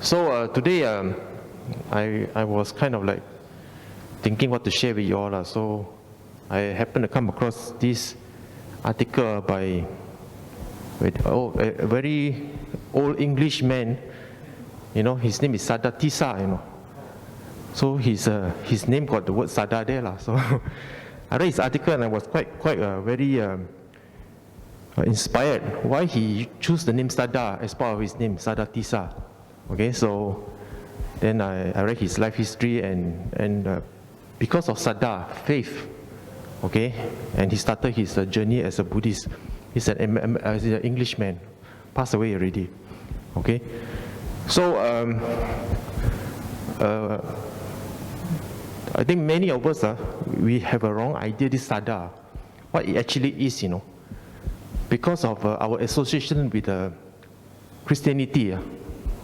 So today I was kind of like thinking what to share with you all. So I happened to come across this article by a very old English man. You know, his name is Sada Tisa, you know. So his name got the word Sada there. So I read his article and I was quite very inspired why he chose the name Sada as part of his name, Sada Tisa. Okay, so then I read his life history and because of Sada, faith, okay, and he started his journey as a Buddhist. He's an Englishman, passed away already, okay. So I think many of us we have a wrong idea this Sada, what it actually is, you know, because of our association with Christianity.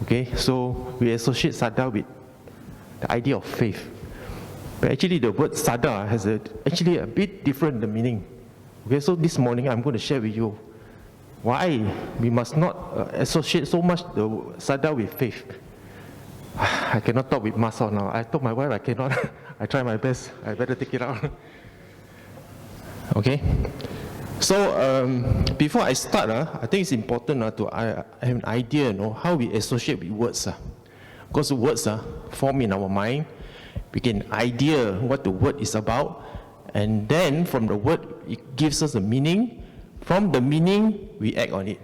Okay, so we associate Sada with the idea of faith. But actually the word Sada has actually a bit different the meaning. Okay, so this morning I'm going to share with you why we must not associate so much the Sada with faith. I cannot talk with mask on now. I told my wife I cannot. I try my best. I better take it out. Okay. So before I start, I think it's important to have an idea, you know, how we associate with words. Because words form in our mind. We get an idea what the word is about, and then from the word it gives us a meaning. From the meaning we act on it.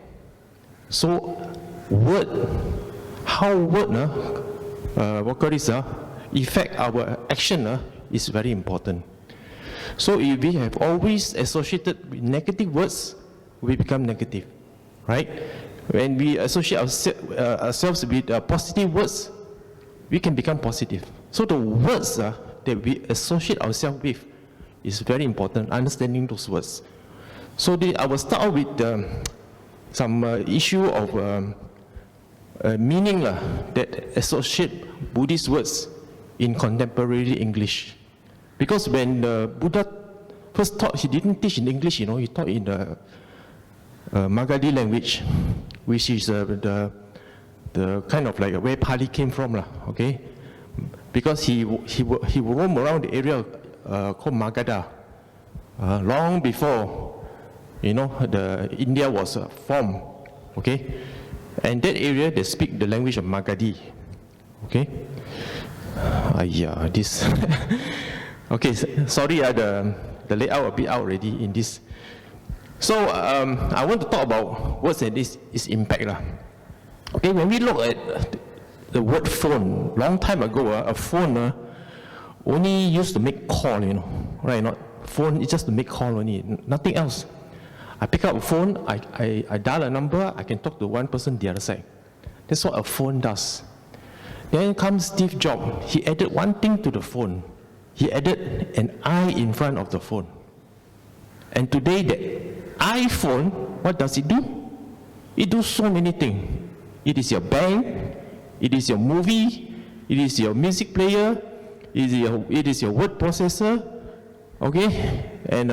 So how word affect our action is very important. So if we have always associated with negative words, we become negative, right? When we associate ourselves with positive words, we can become positive. So the words that we associate ourselves with is very important, understanding those words. So I will start out with some issue of meaning that associate Buddhist words in contemporary English. Because when the Buddha first taught, he didn't teach in English, you know, he taught in the Magadhi language, which is the kind of like where Pali came from, okay? Because he roamed around the area called Magadha long before, you know, India was formed, okay? And that area, they speak the language of Magadhi, okay? This... Okay, sorry, the layout a bit out already in this. So I want to talk about what's its impact. Okay, when we look at the word phone, long time ago, a phone only used to make call, you know, right? Not phone is just to make call only, nothing else. I pick up a phone, I dial a number, I can talk to one person the other side. That's what a phone does. Then comes Steve Jobs. He added one thing to the phone. He added an I in front of the phone. And today the iPhone, what does it do? It does so many things. It is your bank, it is your movie, it is your music player, it is your word processor, okay? And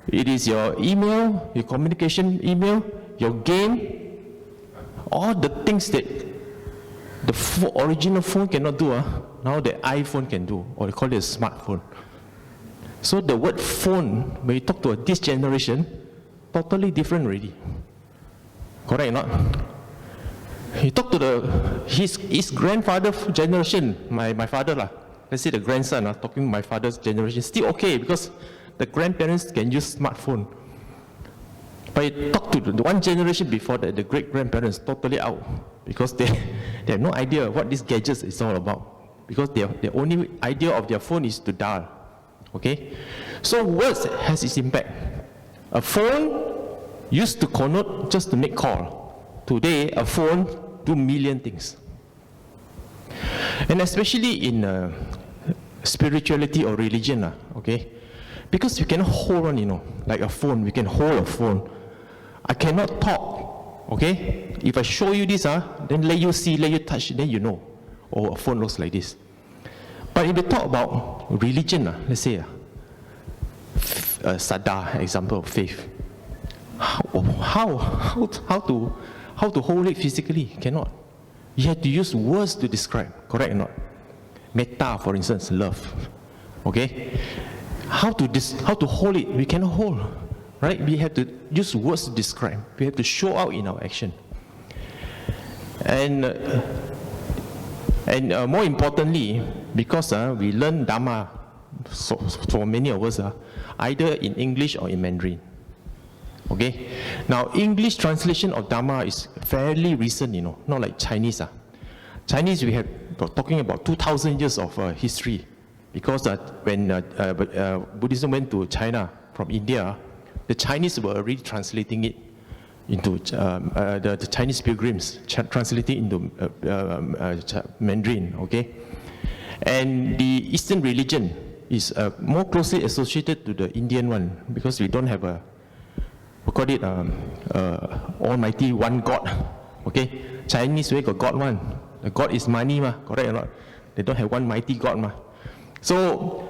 it is your email, your communication email, your game, all the things that the original phone cannot do, now the iPhone can do, or they call it a smartphone. So the word phone, when you talk to this generation, totally different already. Correct or not? You talk to his grandfather generation, my father, let's say the grandson, talking to my father's generation, still okay, because the grandparents can use smartphone. But you talk to the one generation before that, the great-grandparents, totally out, because they have no idea what this gadget is all about. Because their only idea of their phone is to dial. Okay? So words has its impact. A phone used to connote just to make call. Today, a phone do million things. And especially in spirituality or religion, okay? Because you cannot hold on, you know, like a phone, we can hold a phone. I cannot talk, okay? If I show you this, then let you see, let you touch, then you know. Oh, a phone looks like this. But if we talk about religion, let's say, Sada, example of faith, how to hold it physically? Cannot. You have to use words to describe, correct or not? Metta, for instance, love. Okay? How to hold it? We cannot hold, right? We have to use words to describe. We have to show out in our action. And more importantly, because we learn Dhamma, so for many of us, either in English or in Mandarin. Okay? Now, English translation of Dhamma is fairly recent, not like Chinese. Chinese, we have talking about 2,000 years of history, because when Buddhism went to China from India, the Chinese were already translating it into the Chinese pilgrims, translating into Mandarin, okay? And the Eastern religion is more closely associated to the Indian one, because we don't have we call it Almighty One God, okay? Chinese way got God one. The God is money, correct or not? They don't have one mighty God, So,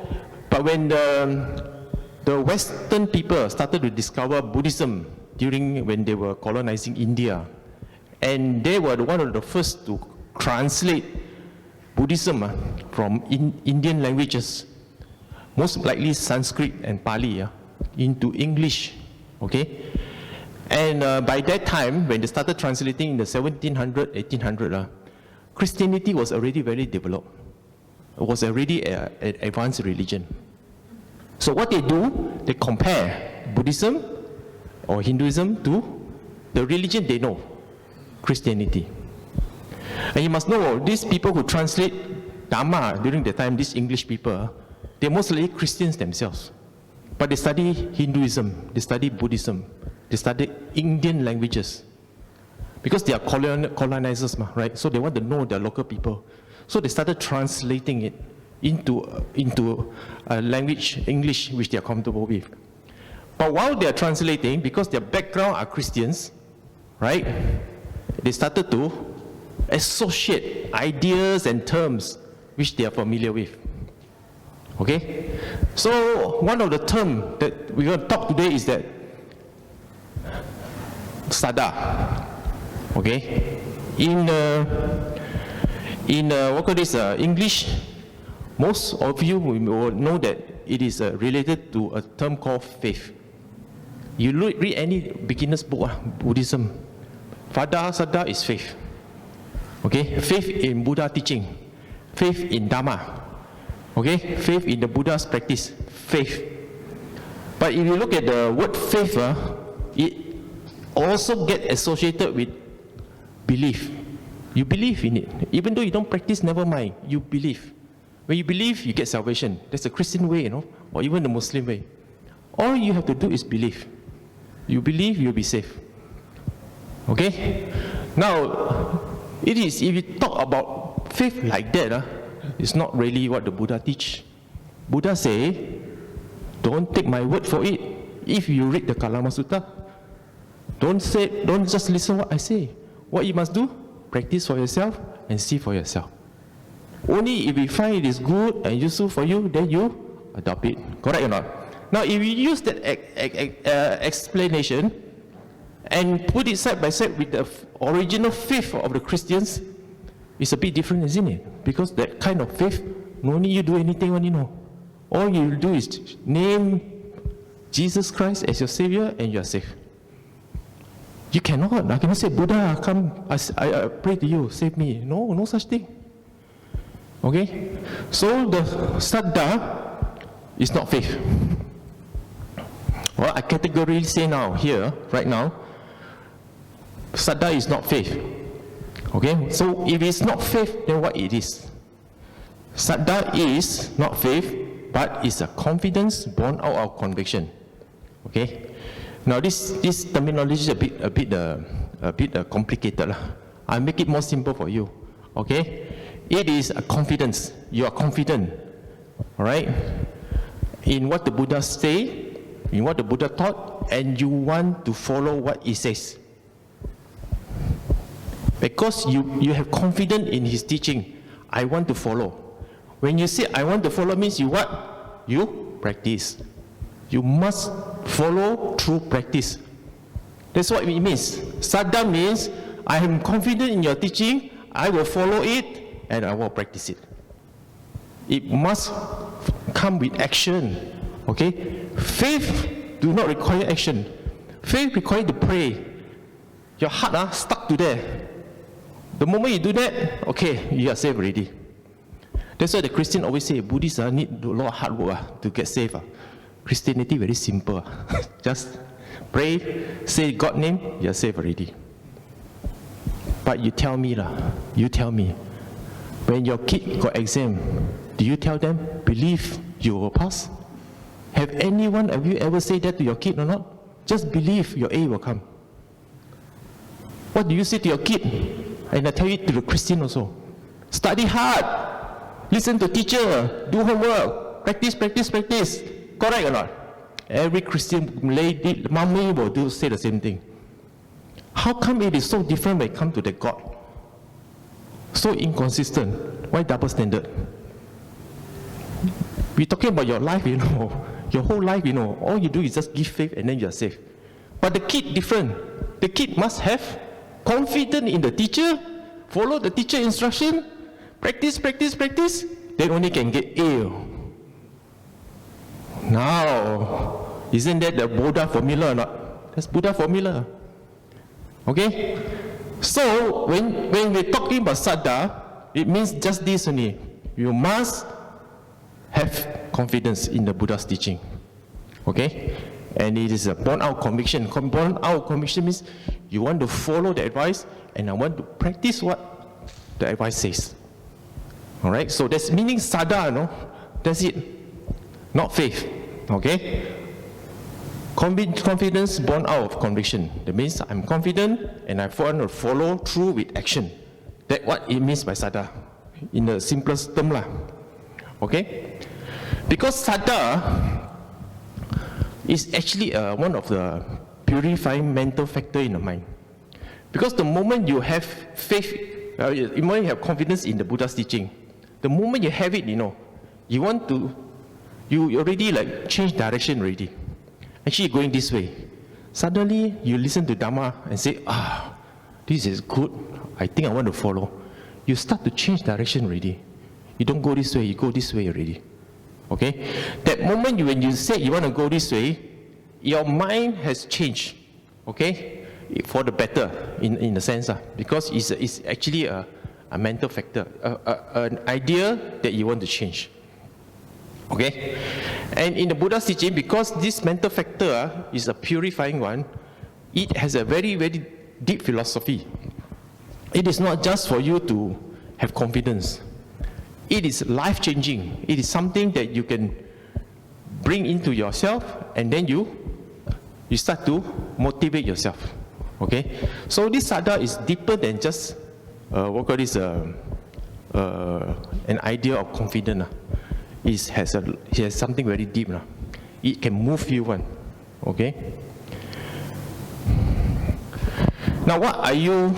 but when the Western people started to discover Buddhism when they were colonizing India, and they were one of the first to translate Buddhism from Indian languages, most likely Sanskrit and Pali, into English, okay? And by that time, when they started translating in the 1700, 1800, Christianity was already very developed. It was already an advanced religion. So what they do, they compare Buddhism or Hinduism to the religion they know, Christianity. And you must know, these people who translate Dhamma during the time, these English people, they're mostly Christians themselves. But they study Hinduism, they study Buddhism, they study Indian languages. Because they are colonizers, right? So they want to know their local people. So they started translating it into a language, English, which they are comfortable with. But while they are translating, because their background are Christians, right? They started to associate ideas and terms which they are familiar with. Okay? So one of the terms that we're going to talk today is that sada. Okay? In what call this, English, most of you will know that it is related to a term called faith. You read any beginner's book, Buddhism, sada is faith. Okay? Faith in Buddha teaching, faith in Dhamma, okay? Faith in the Buddha's practice, faith. But if you look at the word faith, it also gets associated with belief. You believe in it. Even though you don't practice, never mind, you believe. When you believe, you get salvation. That's the Christian way, or even the Muslim way. All you have to do is believe. You believe, you'll be safe. Okay? Now, it is, if you talk about faith like that, it's not really what the Buddha teach. Buddha say, don't take my word for it. If you read the Kalama Sutta, don't just listen what I say. What you must do, practice for yourself and see for yourself. Only if you find it is good and useful for you, then you adopt it. Correct or not? Now, if you use that explanation and put it side by side with the original faith of the Christians, it's a bit different, isn't it? Because that kind of faith, no need you do anything, All you do is name Jesus Christ as your Savior and you are safe. You cannot. I cannot say, Buddha, come, I pray to you, save me. No such thing. Okay? So the saddha is not faith. Well, I categorically say now, here, right now, saddha is not faith. Okay? So if it's not faith, then what it is? Saddha is not faith, but it's a confidence born out of conviction. Okay? Now this terminology is a bit complicated. I'll make it more simple for you. Okay? It is a confidence. You are confident, all right, in what the Buddha say, in what the Buddha taught, and you want to follow what he says. Because you have confidence in his teaching, I want to follow. When you say I want to follow means you what? You practice. You must follow through practice. That's what it means. Saddha means I am confident in your teaching, I will follow it and I will practice it. It must come with action. Okay? Faith do not require action. Faith requires to pray. Your heart stuck to there. The moment you do that, okay, you are saved already. That's why the Christian always say Buddhists need a lot of hard work to get saved. Christianity very simple. Just pray, say God's name, you are saved already. But you tell me, when your kid got exam, do you tell them, believe you will pass? Have you ever said that to your kid or not? Just believe your A will come. What do you say to your kid? And I tell it to the Christian also. Study hard. Listen to teacher. Do homework. Practice. Correct or not? Every Christian lady, mommy will say the same thing. How come it is so different when it comes to the God? So inconsistent. Why double standard? We're talking about your life, your whole life, all you do is just give faith and then you are safe. But the kid different. The kid must have confidence in the teacher, follow the teacher instruction, practice, then only can get A. Now, isn't that the Buddha formula or not? That's Buddha formula. Okay? So, when we're talking about Saddha, it means just this only. You must have confidence in the Buddha's teaching. Okay? And it is a born-out conviction. Born-out conviction means you want to follow the advice and I want to practice what the advice says. Alright? So that's meaning Saddha, no? That's it. Not faith. Okay? Confidence born out of conviction. That means I'm confident and I want to follow through with action. That's what it means by Saddha. In the simplest term lah. Okay? Because Saddha is actually one of the purifying mental factor in the mind. Because the moment you have faith, the moment you have confidence in the Buddha's teaching, the moment you have it, you already like change direction already. Actually going this way. Suddenly you listen to Dhamma and say, this is good. I think I want to follow. You start to change direction already. You don't go this way, you go this way already. Okay? That moment when you say you want to go this way, your mind has changed. Okay? For the better, in a sense. Because it's actually a mental factor, an idea that you want to change. Okay? And in the Buddha's teaching, because this mental factor is a purifying one, it has a very, very deep philosophy. It is not just for you to have confidence. It is life-changing. It is something that you can bring into yourself and then you start to motivate yourself. Okay? So this Saddha is deeper than just an idea of confidence. It has something very deep. It can move you one. Okay? Now what are you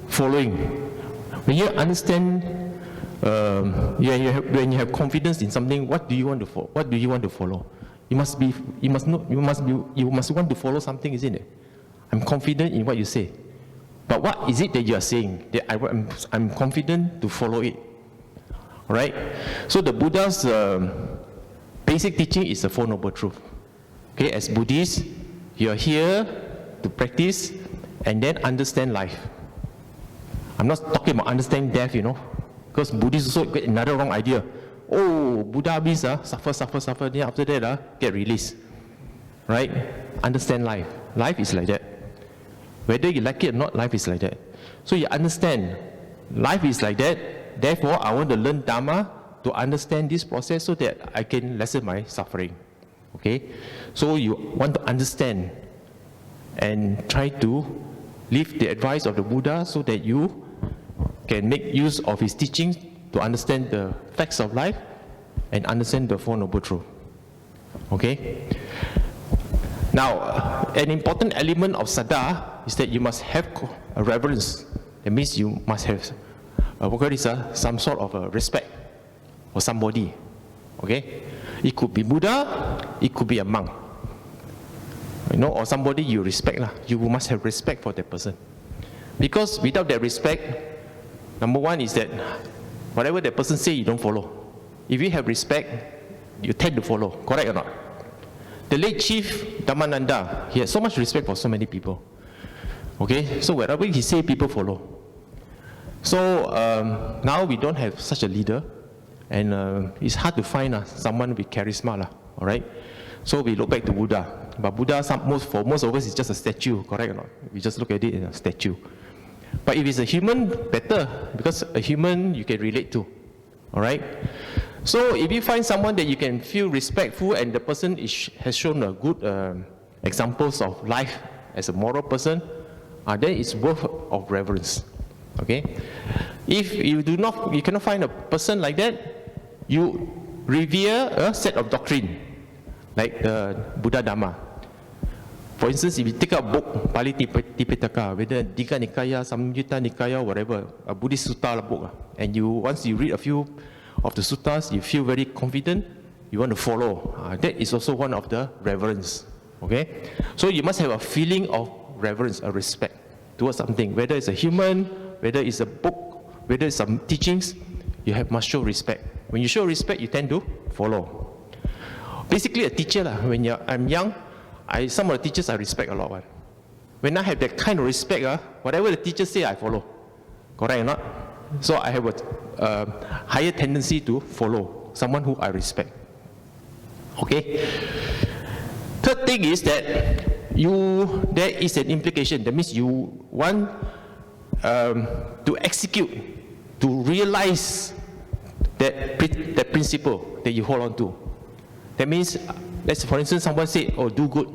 following? When you understand, when you have confidence in something, what do you want to follow? What do you want to follow? You must want to follow something, isn't it? I'm confident in what you say. But what is it that you are saying? That I'm confident to follow it. Alright? So the Buddha's basic teaching is the Four Noble Truths. Okay, as Buddhists, you are here to practice and then understand life. I'm not talking about understand death, because Buddhists also get another wrong idea. Oh, Buddha means suffer, then after that get released. Right? Understand life. Life is like that. Whether you like it or not, life is like that. So you understand, life is like that, therefore I want to learn Dhamma to understand this process so that I can lessen my suffering. Okay? So you want to understand and try to live the advice of the Buddha so that you can make use of his teachings to understand the facts of life and understand the Four Noble Truths. Okay? Now, an important element of Saddha is that you must have a reverence. That means you must have some sort of respect for somebody. Okay? It could be Buddha, it could be a monk. Or somebody you respect. You must have respect for that person. Because without that respect, Number one is that whatever the person say, you don't follow. If you have respect, you tend to follow. Correct or not? The late Chief Dhammananda, he had so much respect for so many people. Okay, so whatever he say, people follow. So now we don't have such a leader, and it's hard to find someone with charisma, all right? So we look back to Buddha. But Buddha, for most of us, is just a statue, correct or not? We just look at it as a statue. But if it's a human, better, because a human you can relate to, all right? So if you find someone that you can feel respectful and the person has shown a good examples of life as a moral person, then it's worth of reverence, okay? If you cannot find a person like that, you revere a set of doctrine, like the Buddha Dhamma. For instance, if you take a book, Pali Tipitaka, whether Digha Nikaya, Samyutta Nikaya, whatever, a Buddhist sutta book, and once you read a few of the suttas, you feel very confident, you want to follow. That is also one of the reverence, okay? So you must have a feeling of reverence, a respect towards something, whether it's a human, whether it's a book, whether it's some teachings, must show respect. When you show respect, you tend to follow. Basically, a teacher, when I'm young, some of the teachers I respect a lot. When I have that kind of respect, whatever the teacher say, I follow. Correct or not? So I have a higher tendency to follow someone who I respect. Okay? Third thing is that there is an implication. That means you want to execute, to realize that principle that you hold on to. That means, let's for instance, someone say, "Oh, do good."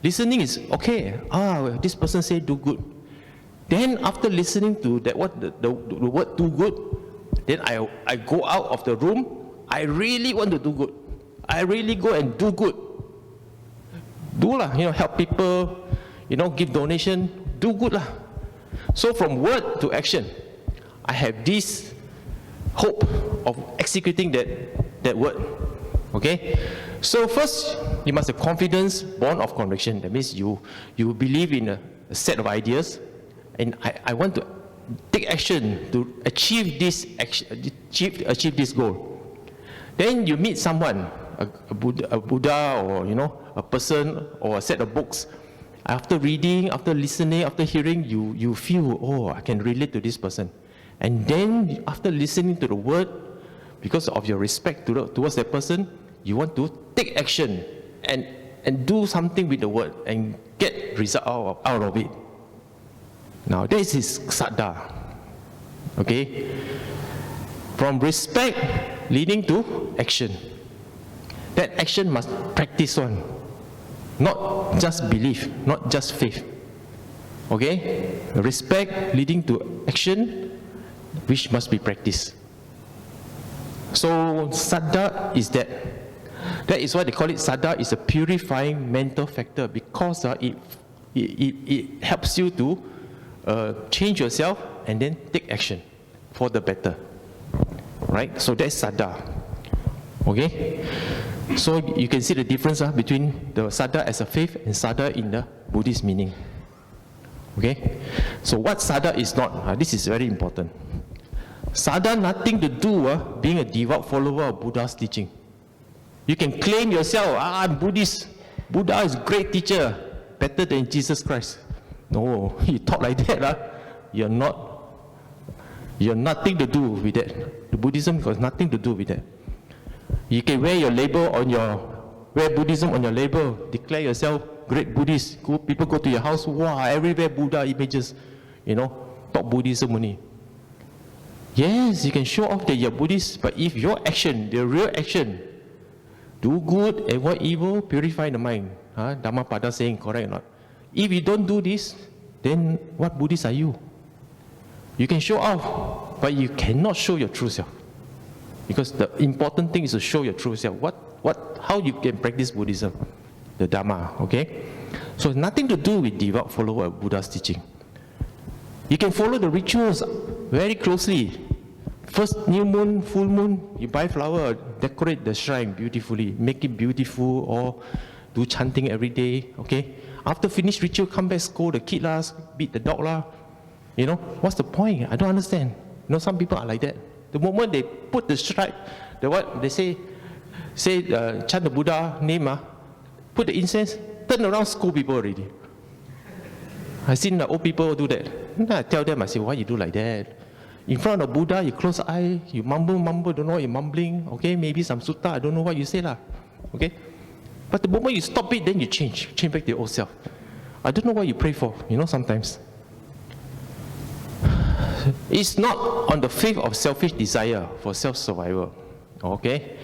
Listening is okay. This person say do good. Then after listening to that, the word do good, then I go out of the room. I really want to do good. I really go and do good. Help people, give donation, do good lah. So from word to action, I have this hope of executing that word. Okay? So first, you must have confidence born of conviction. That means you believe in a set of ideas, and I want to take action to achieve this goal. Then you meet someone, a Buddha, or a person, or a set of books. After reading, after listening, after hearing, you feel, oh, I can relate to this person. And then after listening to the word, because of your respect towards that person, you want to take action and do something with the word and get result out of it. Now this is saddha. Okay? From respect leading to action. That action must practice on. Not just belief, not just faith. Okay? Respect leading to action, which must be practiced. So saddha is that. That is why they call it saddha, is a purifying mental factor, because it helps you to change yourself and then take action for the better. Right? So that's saddha. Okay? So you can see the difference between the saddha as a faith and saddha in the Buddhist meaning. Okay? So what saddha is not, this is very important. Saddha nothing to do being a devout follower of Buddha's teaching. You can claim yourself, I'm Buddhist. Buddha is a great teacher, better than Jesus Christ. No, you talk like that, you're nothing to do with that. The Buddhism has nothing to do with that. You can wear your label wear Buddhism on your label, declare yourself great Buddhist. People go to your house, wow, everywhere Buddha images, talk Buddhism only. Yes, you can show off that you're Buddhist, but if your action, the real action, do good, avoid evil, purify the mind. Dhammapada saying, correct or not? If you don't do this, then what Buddhist are you? You can show off, but you cannot show your true self. Because the important thing is to show your true self. How you can practice Buddhism, the Dhamma, okay? So it's nothing to do with devout follower of Buddha's teaching. You can follow the rituals very closely. First new moon, full moon, you buy flower, decorate the shrine beautifully, make it beautiful, or do chanting every day, okay? After finish ritual, come back, scold the kid, beat the dog. What's the point? I don't understand. You know, some people are like that. The moment they put the stripe, they say chant the Buddha name, put the incense, turn around, scold people already. I've seen the old people do that. And I tell them, I say, why you do like that? In front of Buddha, you close eye, you mumble, don't know what you're mumbling. Okay, maybe some sutta, I don't know what you say lah. Okay, but the moment you stop it, then you change back to your old self. I don't know what you pray for. You know, sometimes it's not on the faith of selfish desire for self-survival. Okay,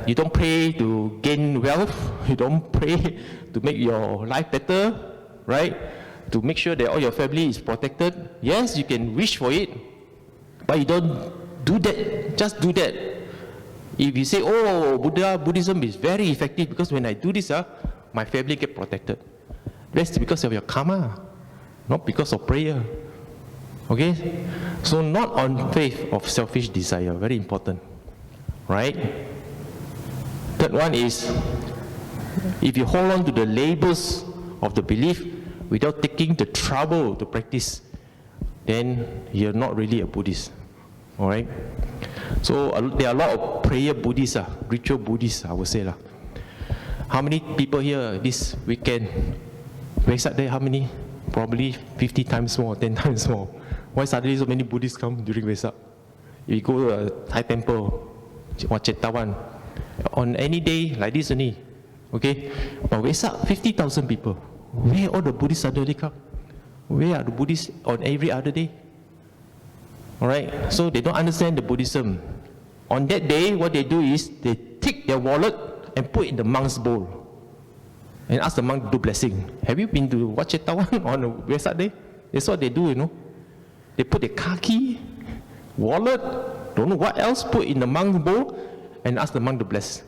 you don't pray to gain wealth. You don't pray to make your life better, right? To make sure that all your family is protected. Yes, you can wish for it, but you don't do that. Just do that. If you say, oh, Buddhism is very effective because when I do this, my family get protected. That's because of your karma, not because of prayer. Okay? So not on faith of selfish desire. Very important. Right? Third one is, if you hold on to the labels of the belief without taking the trouble to practice, then you're not really a Buddhist. All right? So there are a lot of prayer Buddhists, ritual Buddhists, I would say. How many people here this weekend? Vesak Day, how many? Probably 50 times more, 10 times more. Why suddenly so many Buddhists come during Vesak? If you go to a Thai temple, or Chetawan, on any day like this only, okay? But Vesak, 50,000 people. Where all the Buddhists suddenly come? Where are the Buddhists on every other day? Alright, so they don't understand the Buddhism. On that day, what they do is, they take their wallet and put it in the monk's bowl. And ask the monk to do blessing. Have you been to Wat Chetawan on a Vesak Day? That's what they do, you know. They put their car key, wallet, don't know what else, put in the monk's bowl, and ask the monk to bless.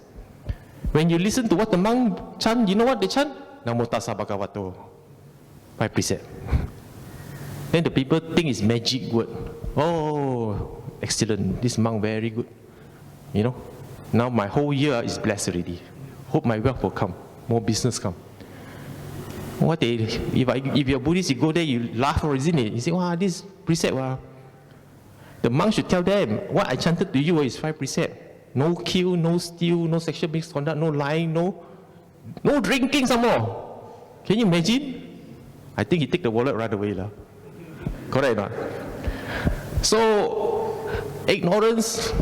When you listen to what the monk chant, you know what they chant? Namo tassa bhagavato. 5 precept. Then the people think it's magic word. Oh, excellent. This monk very good. You know. Now my whole year is blessed already. Hope my wealth will come. More business come. If you're Buddhist, you go there, you laugh, isn't it? You say, wow, this precept, wow. The monk should tell them, what I chanted to you is 5 precepts. No kill, no steal, no sexual misconduct, no lying, no drinking some more. Can you imagine? I think he take the wallet right away. Correct or not? So, ignorance,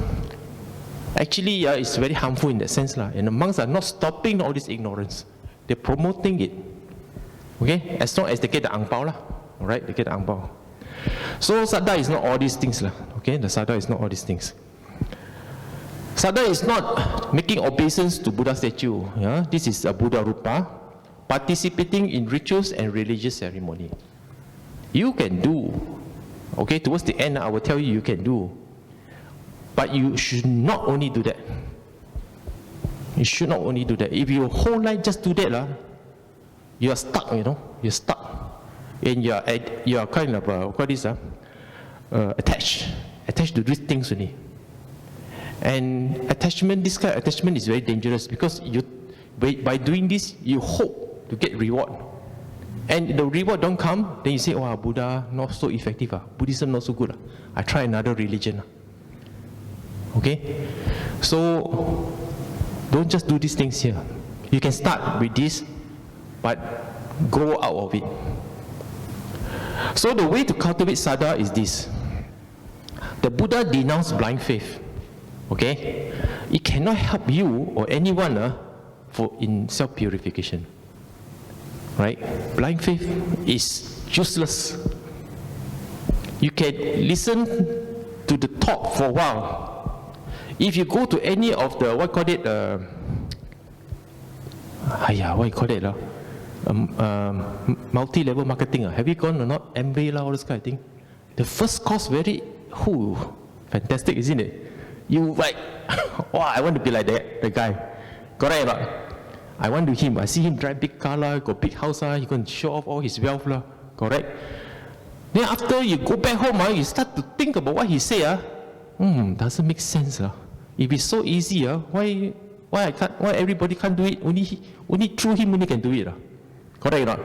actually, it's very harmful in that sense. And the monks are not stopping all this ignorance. They're promoting it. Okay? As long as they get the ang pao. Alright? They get the ang pao. So, Saddha is not all these things. Okay? The Saddha is not all these things. Saddha is not making obeisance to Buddha statue. Yeah? This is a Buddha Rupa. Participating in rituals and religious ceremony. You can do. Okay? Towards the end, I will tell you can do. But you should not only do that. You should not only do that. If your whole life just do that, you are stuck, you know. You're stuck. And you are kind of, attached to these things only. And attachment, this kind of attachment is very dangerous because by doing this, you hope to get reward. And the reward don't come, then you say, oh, Buddha not so effective. Buddhism not so good. I try another religion. Okay? So, don't just do these things here. You can start with this, but grow out of it. So the way to cultivate Saddha is this. The Buddha denounced blind faith. Okay? It cannot help you or anyone in self-purification. Right? Blind faith is useless. You can listen to the talk for a while. If you go to any of the, multi-level marketing, have you gone or not? MV, all this kind of thing. The first course fantastic, isn't it? You like, wow, I want to be like that, the guy. Correct or not? I want to him. I see him drive big car, got big house, he can show off all his wealth, correct? Then after you go back home, you start to think about what he say, doesn't make sense. If it's so easy, why everybody can't do it? Only through him only can do it. Correct or not?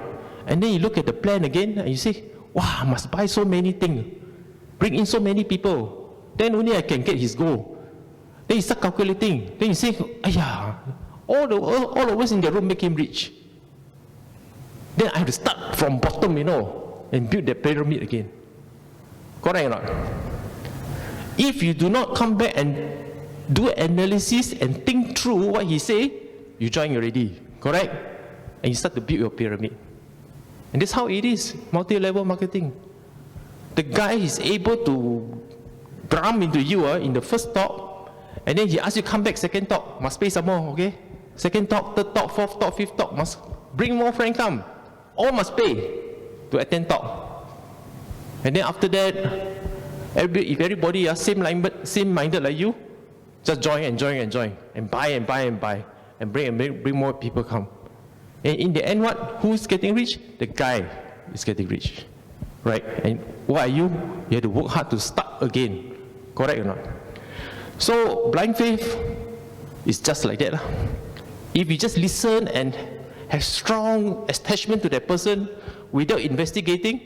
And then you look at the plan again and you say, wow, I must buy so many things. bring in so many people, then only I can get his goal. Then you start calculating. Then you say, "Ayah, all of us in the room make him rich." Then I have to start from bottom, and build the pyramid again. Correct or not? If you do not come back and do analysis and think through what he say, you join already. Correct? And you start to build your pyramid. And that's how it is, multi-level marketing. The guy is able to drum into you in the first talk, and then he asks you come back second talk, must pay some more, okay? Second talk, third talk, fourth talk, fifth talk, must bring more friend come. All must pay to attend talk. And then after that, if everybody are same-minded like you, just join and buy and bring more people come. And in the end, what? Who's getting rich? The guy is getting rich, right? And what are you? You have to work hard to start again. Correct or not? So blind faith is just like that. If you just listen and have strong attachment to that person without investigating,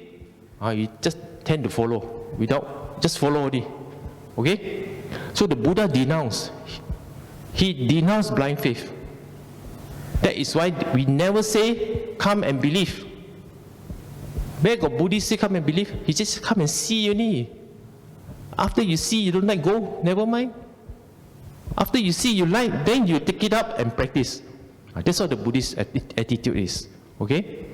you just tend to follow. Just follow only. Okay? So the Buddha denounced. He denounced blind faith. That is why we never say, come and believe. Where got Buddhists say come and believe? He just come and see only. After you see, you don't like, go, never mind. After you see, you like, then you take it up and practice. That's what the Buddhist attitude is. Okay?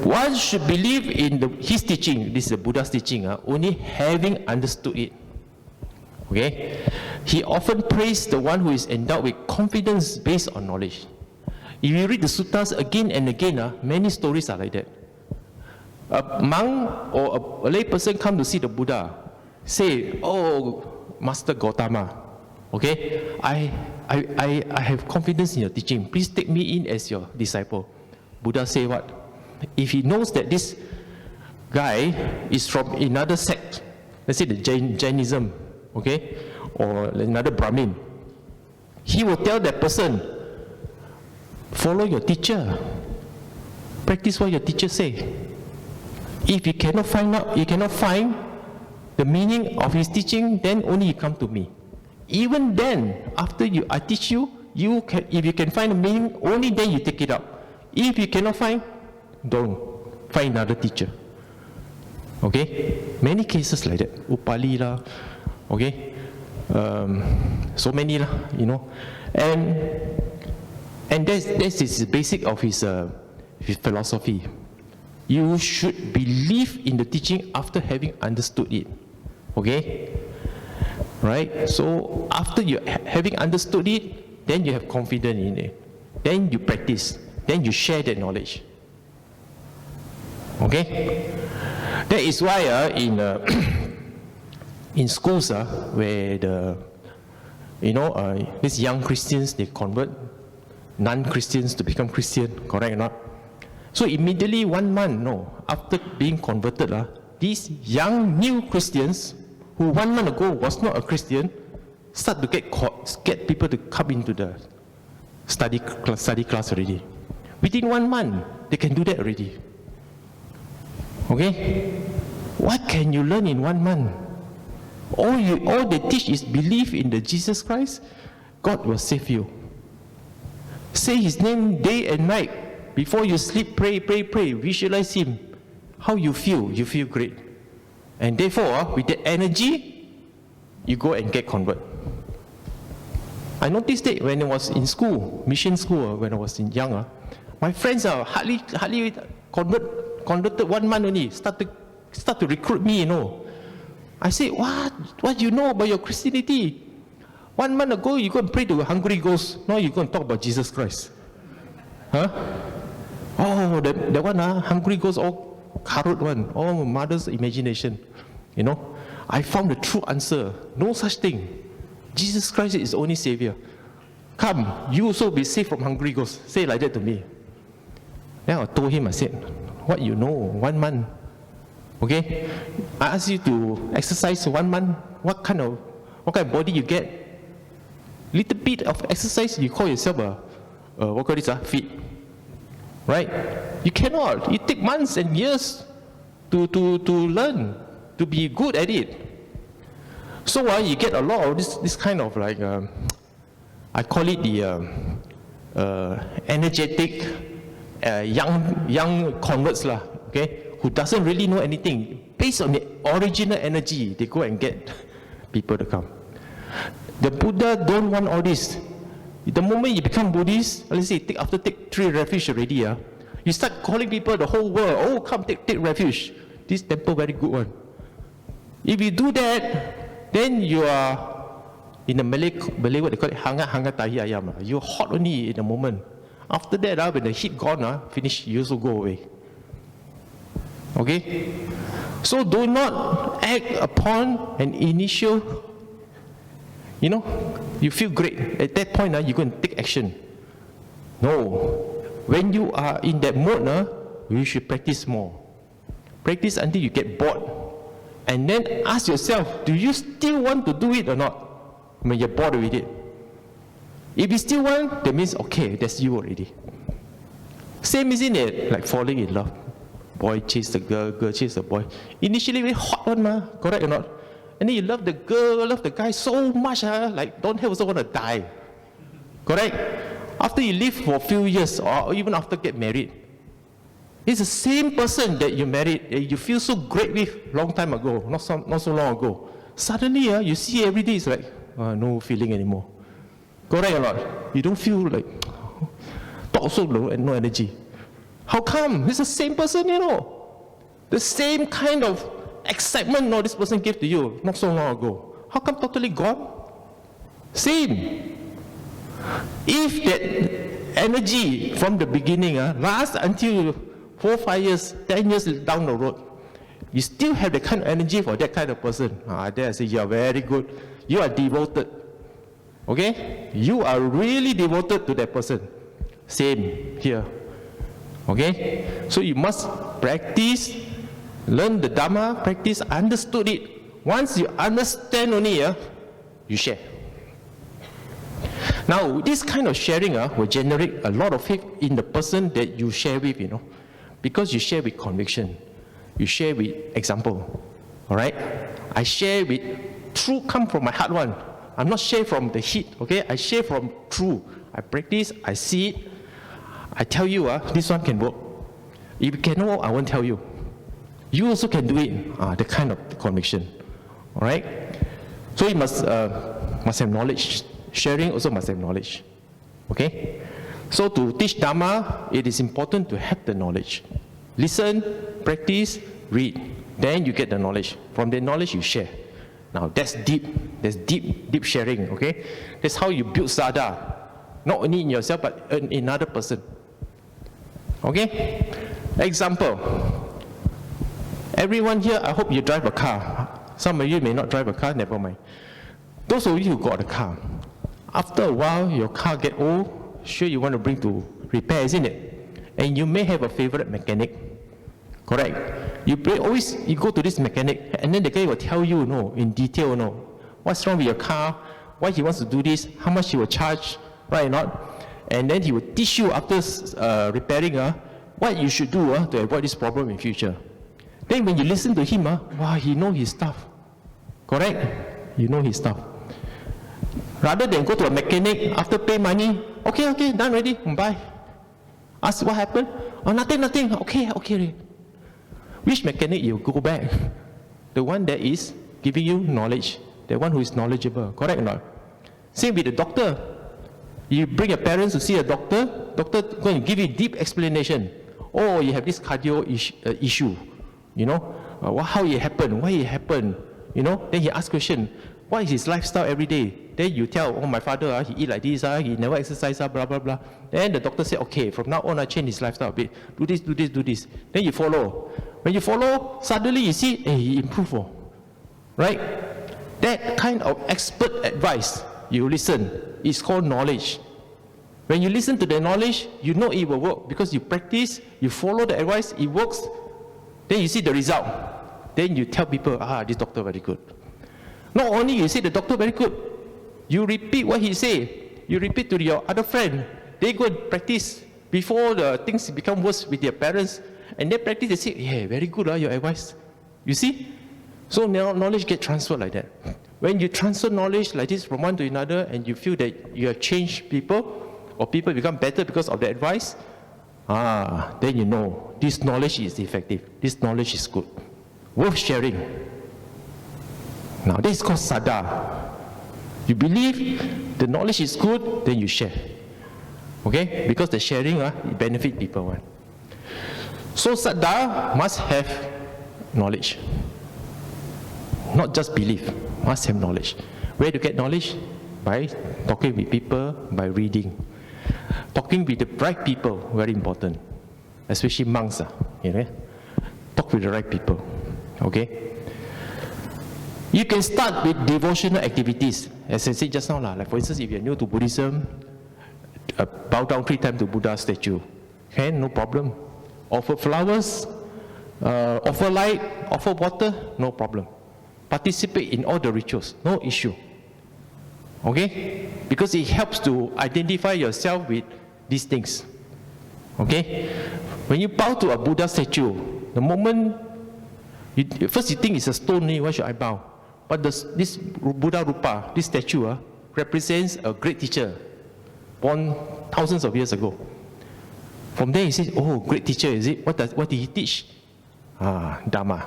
One should believe in his teaching, this is the Buddha's teaching, only having understood it. Okay? He often praised the one who is endowed with confidence based on knowledge. If you read the suttas again and again, many stories are like that. A monk or a lay person come to see the Buddha, say, "Oh, Master Gautama, okay, I have confidence in your teaching. Please take me in as your disciple." Buddha say what? If he knows that this guy is from another sect, let's say the Jainism, okay, or another Brahmin, he will tell that person, follow your teacher, practice what your teacher say. If you cannot find the meaning of his teaching, then only you come to me. Even then, after I teach you, if you can find the meaning, only then you take it up. If you cannot find, don't find another teacher. Okay? Many cases like that. Upali lah, okay? So many lah, and that's the basic of his philosophy. You should believe in the teaching after having understood it. Okay? Right? So after you having understood it, then you have confidence in it. Then you practice. Then you share that knowledge. Okay? That is why in schools where these young Christians, they convert non-Christians to become Christian, correct or not? So immediately 1 month, after being converted, these young new Christians who 1 month ago was not a Christian, start to get people to come into the study class already. Within 1 month, they can do that already. Okay? What can you learn in 1 month? All they teach is believe in the Jesus Christ, God will save you. Say his name day and night. Before you sleep, pray, visualize him. How you feel great. And therefore, with that energy, you go and get convert. I noticed that when I was in school, mission school, when I was young, my friends are hardly converted 1 month only, start to recruit me, I say, what you know about your Christianity? 1 month ago, you go and pray to a hungry ghost. Now you go and talk about Jesus Christ. Huh? Oh, that one, hungry ghost, all karut one, all mother's imagination. I found the true answer. No such thing. Jesus Christ is only Savior. Come, you also be saved from hungry ghosts. Say like that to me. Then I told him, I said, what you know, 1 month. Okay? I ask you to exercise 1 month. What kind of body you get? Little bit of exercise, you call yourself fit. Right? You cannot. It takes months and years to learn, to be good at it. So you get a lot of this kind of like, I call it the energetic young converts lah, okay, who doesn't really know anything. Based on the original energy, they go and get people to come. The Buddha don't want all this. The moment you become Buddhist, let's say take 3 refuge already, you start calling people the whole world, oh, come take refuge. This temple very good one. If you do that, then you are in the Malay what they call it, hangat tahi ayam. You're hot only in a moment. After that, when the heat gone, finish, you also go away. Okay? So do not act upon an initial, you feel great. At that point, you're going to take action. No. When you are in that mode, you should practice more. Practice until you get bored. And then ask yourself, do you still want to do it or not? When you're bored with it. If you still want, that means, okay, that's you already. Same, isn't it? Like falling in love. Boy chase the girl, girl chase the boy. Initially, very hot one, correct or not? And then you love the girl, love the guy so much, like don't have also want to die. Correct? After you live for a few years, or even after get married, it's the same person that you married, you feel so great with long time ago, not so long ago. Suddenly, you see every day, it's like, no feeling anymore. Correct or not? You don't feel like, talk so low and no energy. How come? It's the same person, The same kind of excitement this person gave to you not so long ago. How come totally gone? Same. If that energy from the beginning lasts until 4, 5 years, 10 years down the road, you still have the kind of energy for that kind of person. There I say, you are very good. You are devoted. Okay? You are really devoted to that person. Same here. Okay? So you must practice, learn the Dhamma, practice, understood it. Once you understand only, you share. Now, this kind of sharing will generate a lot of faith in the person that you share with, because you share with conviction. You share with example. All right? I share with true come from my heart one. I'm not share from the heat, okay? I share from true. I practice, I see it. I tell you, this one can work. If you cannot, I won't tell you. You also can do it. The kind of conviction. All right? So you must have knowledge. Sharing also must have knowledge. Okay? So to teach Dhamma, it is important to have the knowledge. Listen, practice, read. Then you get the knowledge. From the knowledge, you share. Now that's deep. That's deep sharing. Okay? That's how you build sada. Not only in yourself, but in another person. Okay? Example. Everyone here, I hope you drive a car. Some of you may not drive a car, never mind. Those of you who got a car, after a while, your car get old, sure you want to bring to repair, isn't it? And you may have a favorite mechanic. Correct? You go to this mechanic, and then the guy will tell you, in detail, what's wrong with your car, why he wants to do this, how much he will charge, right or not? And then he will teach you after repairing what you should do to avoid this problem in future. Then when you listen to him, wow, he know his stuff. Correct? You know his stuff. Rather than go to a mechanic, after pay money, okay, done already, bye. Ask what happened? Oh, nothing, okay. Which mechanic you go back? The one that is giving you knowledge, the one who is knowledgeable, correct or not? Same with the doctor. You bring your parents to see a doctor going to give you deep explanation. Oh, you have this cardio issue, how it happened, why it happened, then he asks question, what is his lifestyle every day? Then you tell, my father, he eat like this, he never exercise, blah, blah, blah. Then the doctor said, okay, from now on, I change his lifestyle a bit. Do this. Then you follow. When you follow, suddenly you see, he improved. Right? That kind of expert advice, you listen, is called knowledge. When you listen to the knowledge, you know it will work because you practice, you follow the advice, it works. Then you see the result. Then you tell people, this doctor very good. Not only you say the doctor very good, you repeat what he say. You repeat to your other friend. They go and practice before the things become worse with their parents. And they practice, they say, yeah, very good, your advice. You see? So now knowledge get transferred like that. When you transfer knowledge like this from one to another, and you feel that you have changed people, or people become better because of the advice, then you know this knowledge is effective. This knowledge is good. Worth sharing. Now, this is called sada. You believe the knowledge is good, then you share. Okay? Because the sharing, it benefit people. Right? So, sada must have knowledge. Not just belief, must have knowledge. Where to get knowledge? By talking with people, by reading. Talking with the right people, very important. Especially monks, talk with the right people. Okay? You can start with devotional activities. As I said just now, like for instance, if you're new to Buddhism, bow down 3 times to Buddha statue. Okay, no problem. Offer flowers, offer light, offer water, no problem. Participate in all the rituals, no issue. Okay? Because it helps to identify yourself with these things. Okay? When you bow to a Buddha statue, the moment, first you think it's a stone, why should I bow? But this Buddha Rupa, this statue, represents a great teacher, born thousands of years ago. From there he says, oh, great teacher, is it? What did he teach? Dhamma.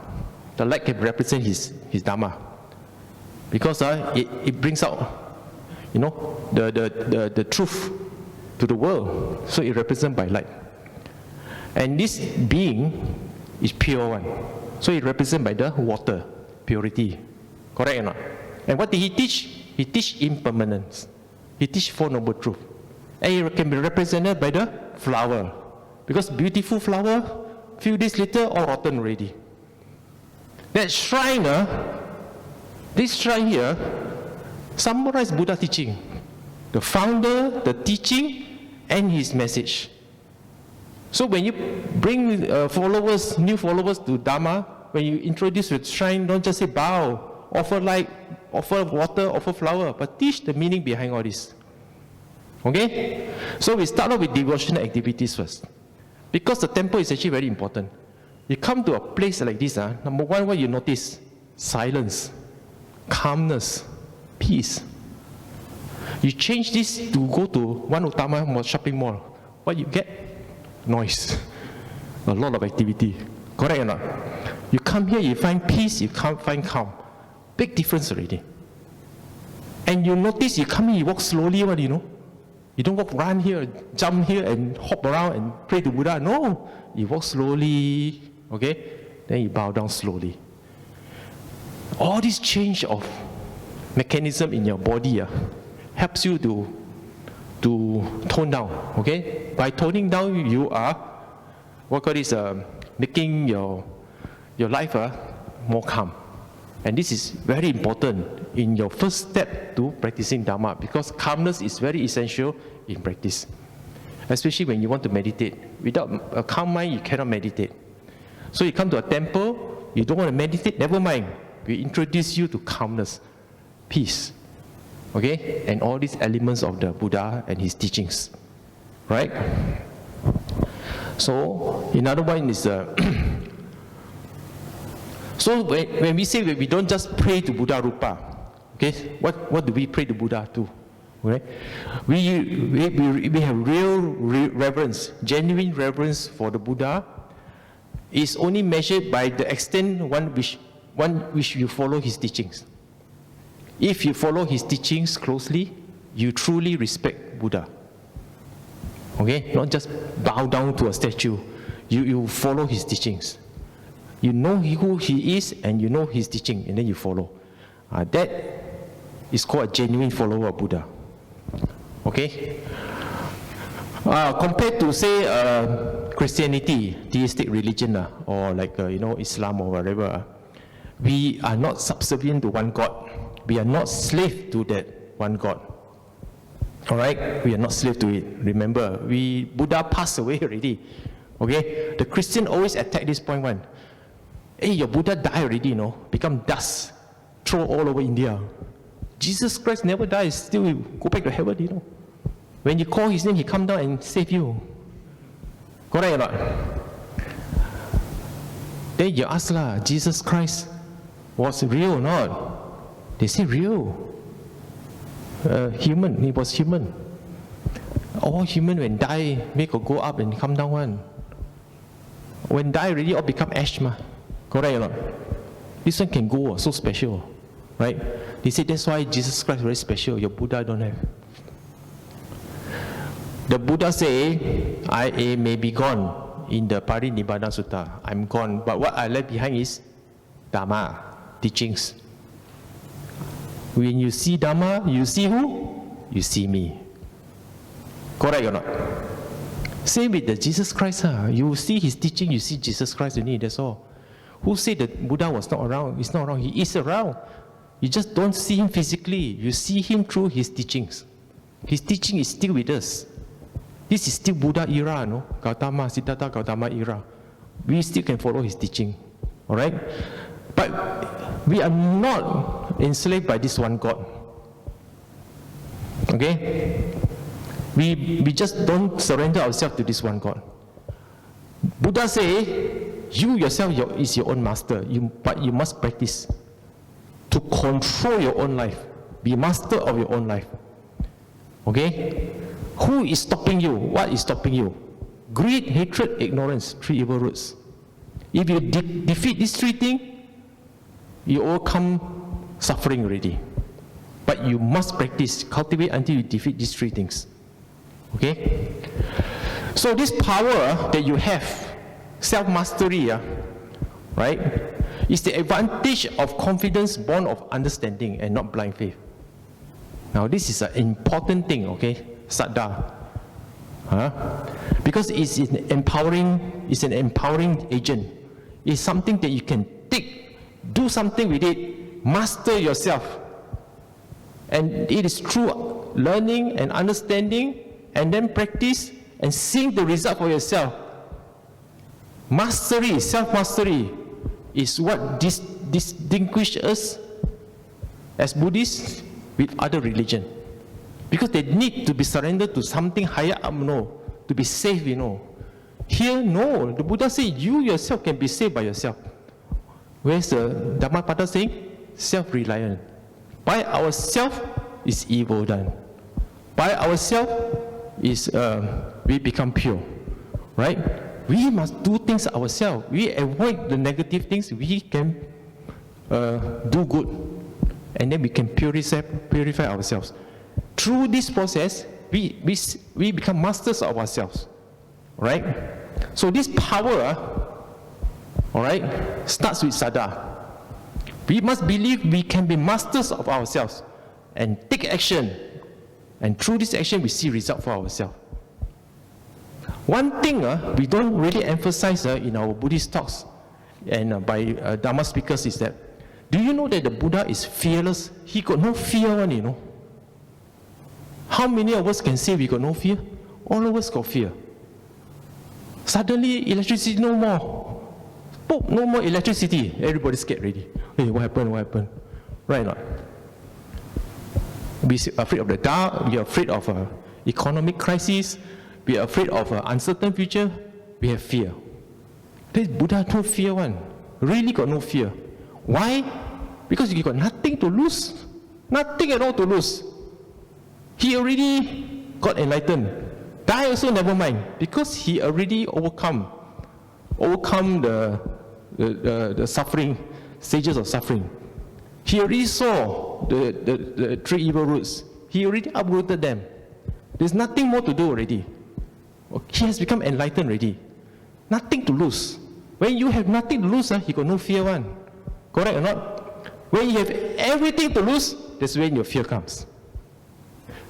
The light can represent his Dhamma. Because it brings out, the truth to the world. So it represents by light. And this being is pure one. So it represents by the water, purity. Correct or not? And what did he teach? He teach impermanence. He teach Four Noble Truths. And it can be represented by the flower. Because beautiful flower, few days later, all rotten already. That shrine, this shrine here, summarizes Buddha teaching. The founder, the teaching, and his message. So when you bring new followers to Dhamma, when you introduce the shrine, don't just say bow, offer light, offer water, offer flower, but teach the meaning behind all this. Okay? So we start off with devotional activities first. Because the temple is actually very important. You come to a place like this, number one, what you notice? Silence, calmness, peace. You change this to go to one Uttama shopping mall. What you get? Noise. A lot of activity. Correct or not? You come here, you find peace, you can't find calm. Big difference already. And you notice you come here, you walk slowly, what do you know? You don't walk, run here, jump here, and hop around and pray to Buddha. No. You walk slowly, okay? Then you bow down slowly. All this change of mechanism in your body helps you to tone down, okay? By toning down, you are, making your life more calm. And this is very important in your first step to practicing Dhamma, because calmness is very essential in practice. Especially when you want to meditate. Without a calm mind, you cannot meditate. So you come to a temple, you don't want to meditate, never mind. We introduce you to calmness, peace, okay? And all these elements of the Buddha and his teachings, right? So, another one is, so when we say that we don't just pray to Buddha Rupa, okay? What do we pray to Buddha to? Okay? We have real reverence, genuine reverence for the Buddha. Is only measured by the extent one which you follow his teachings. If you follow his teachings closely, you truly respect Buddha. Okay? Not just bow down to a statue. You follow his teachings. You know who he is and you know his teaching, and then you follow. That is called a genuine follower of Buddha. Okay? Compared to, say, Christianity, theistic religion, or like, Islam or whatever, we are not subservient to one God. We are not slave to that one God. All right? We are not slave to it. Remember, Buddha passed away already. Okay? The Christian always attack this point one. Hey, your Buddha died already, become dust, throw all over India. Jesus Christ never dies, still go back to heaven, When you call his name, he come down and save you. Correct or not? Then you ask lah, Jesus Christ was real or not? They say real. Human, he was human. All human when die, may go up and come down one. When die already all become ash ma. Correct or not? This one can go, so special. Right? They say that's why Jesus Christ is very special, your Buddha don't have. The Buddha say, I may be gone in the Parinibbana Sutta. I'm gone, but what I left behind is Dhamma, teachings. When you see Dhamma, you see who? You see me. Correct or not? Same with the Jesus Christ. You see his teaching, you see Jesus Christ in it, that's all. Who said that Buddha was not around? He's not around. He is around. You just don't see him physically. You see him through his teachings. His teaching is still with us. This is still Buddha era, no? Gautama, Siddhartha Gautama era. We still can follow his teaching. Alright? But we are not enslaved by this one God. Okay? We just don't surrender ourselves to this one God. Buddha say, you yourself is your own master, but you must practice to control your own life. Be master of your own life. Okay? Who is stopping you? What is stopping you? Greed, hatred, ignorance, 3 evil roots. If you defeat these 3 things, you overcome suffering already. But you must practice, cultivate until you defeat these 3 things. Okay? So this power that you have, self-mastery, right, is the advantage of confidence born of understanding and not blind faith. Now this is an important thing, okay? Saddha. Because it's an empowering agent. It's something that you can take, do something with it, master yourself. And it is through learning and understanding and then practice and seeing the result for yourself. Mastery, self-mastery is what distinguishes us as Buddhists with other religions. Because they need to be surrendered to something higher up, no, to be safe, you know. Here, no, the Buddha said you yourself can be saved by yourself. Where's the Dhammapada saying? Self-reliant. By ourselves is evil done. By ourselves is we become pure, right? We must do things ourselves. We avoid the negative things. We can do good, and then we can purify ourselves. Through this process, we become masters of ourselves, right? So this power, all right, starts with Saddha. We must believe we can be masters of ourselves and take action. And through this action, we see result for ourselves. One thing we don't really emphasize in our Buddhist talks and by Dhamma speakers is that, do you know that the Buddha is fearless? He got no fear one, you know. How many of us can say we got no fear? All of us got fear. Suddenly, electricity no more. Boom, no more electricity. Everybody's scared already. Hey, what happened? What happened? Right or not? We are afraid of the dark. We are afraid of economic crisis. We are afraid of an uncertain future. We have fear. This Buddha no fear one. Really got no fear. Why? Because he got nothing to lose. Nothing at all to lose. He already got enlightened. Die also never mind, because he already overcome the suffering, stages of suffering. He already saw the 3 evil roots. He already uprooted them. There's nothing more to do already. He has become enlightened already. Nothing to lose. When you have nothing to lose, you got no fear one. Correct or not? When you have everything to lose, that's when your fear comes.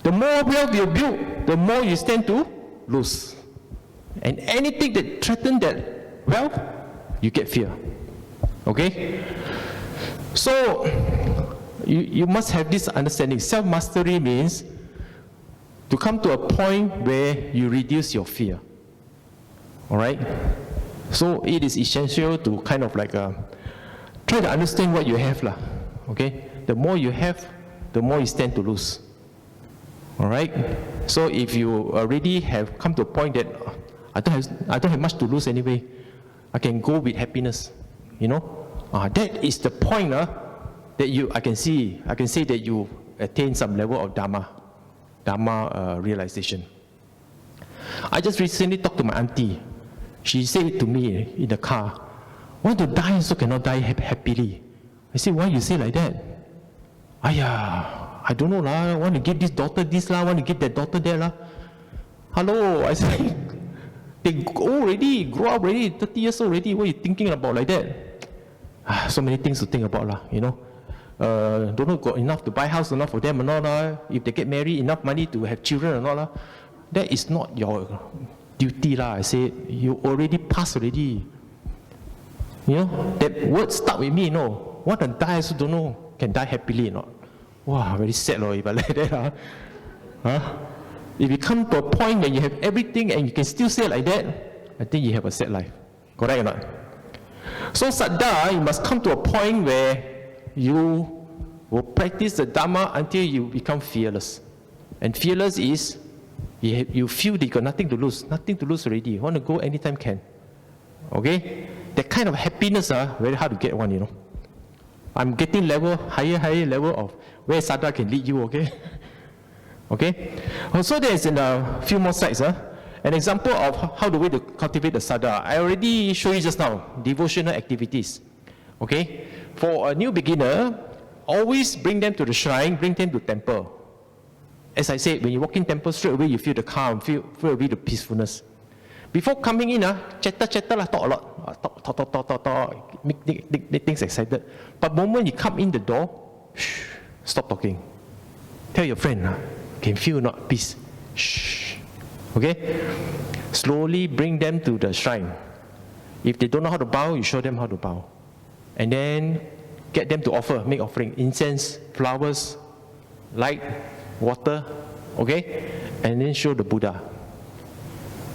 The more wealth you build, the more you stand to lose. And anything that threatens that wealth, you get fear. Okay? So, you must have this understanding. Self-mastery means to come to a point where you reduce your fear. Alright? So, it is essential to kind of like try to understand what you have. Okay? The more you have, the more you stand to lose. Alright? So if you already have come to a point that I don't have much to lose anyway, I can go with happiness. That is the point that I can say that you attain some level of Dhamma realization. I just recently talked to my auntie. She said to me in the car, want to die so cannot die happily. I said, why you say like that? I don't know lah, want to give this daughter this lah, want to give that daughter that lah. Hello, I said, they grow up already, 30 years old already, what are you thinking about like that? So many things to think about lah, don't know got enough to buy house or not for them or not lah. If they get married, enough money to have children or not lah. That is not your duty lah. I said, you already passed already. That word stuck with me, want to die, I also don't know, can die happily or not. Wow, very sad if I like that. If you come to a point where you have everything and you can still say like that, I think you have a sad life. Correct or not? So Saddha, you must come to a point where you will practice the Dhamma until you become fearless. And fearless is, you feel that you got nothing to lose already. You want to go anytime can. Okay? That kind of happiness, very hard to get one, I'm getting higher level of where Saddha can lead you, okay? Okay? Also, there's a few more slides. An example of how the way to cultivate the Saddha. I already showed you just now, devotional activities. Okay? For a new beginner, always bring them to the shrine, bring them to temple. As I said, when you walk in temple, straight away you feel the calm, feel away the peacefulness. Before coming in, chatter, talk a lot. Talk, make things excited. But the moment you come in the door, stop talking. Tell your friend, can feel not peace. Shh. Okay? Slowly bring them to the shrine. If they don't know how to bow, you show them how to bow. And then get them to make offering, incense, flowers, light, water, okay? And then show the Buddha.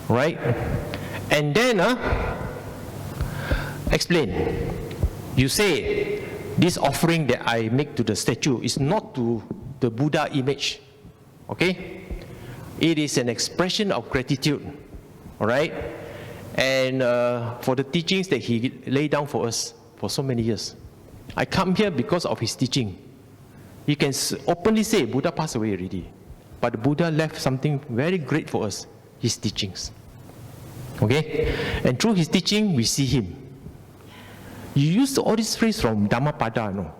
Right? And then explain. You say, this offering that I make to the statue is not to the Buddha image. Okay? It is an expression of gratitude. Alright? And for the teachings that he laid down for us for so many years. I come here because of his teaching. You can openly say, Buddha passed away already. But the Buddha left something very great for us, his teachings. Okay? And through his teaching, we see him. You use all these phrases from Dhammapada, no?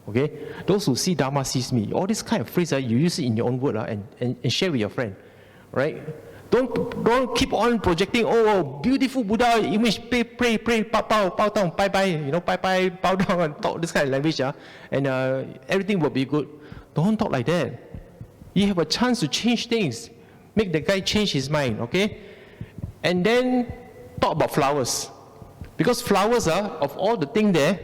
Okay? Those who see Dhamma sees me. All this kind of phrase, you use it in your own word and share with your friend. Right? Don't keep on projecting, beautiful Buddha image, pray, bow down, bye, bow down and talk this kind of language, and everything will be good. Don't talk like that. You have a chance to change things. Make the guy change his mind, okay? And then talk about flowers. Because flowers of all the things there,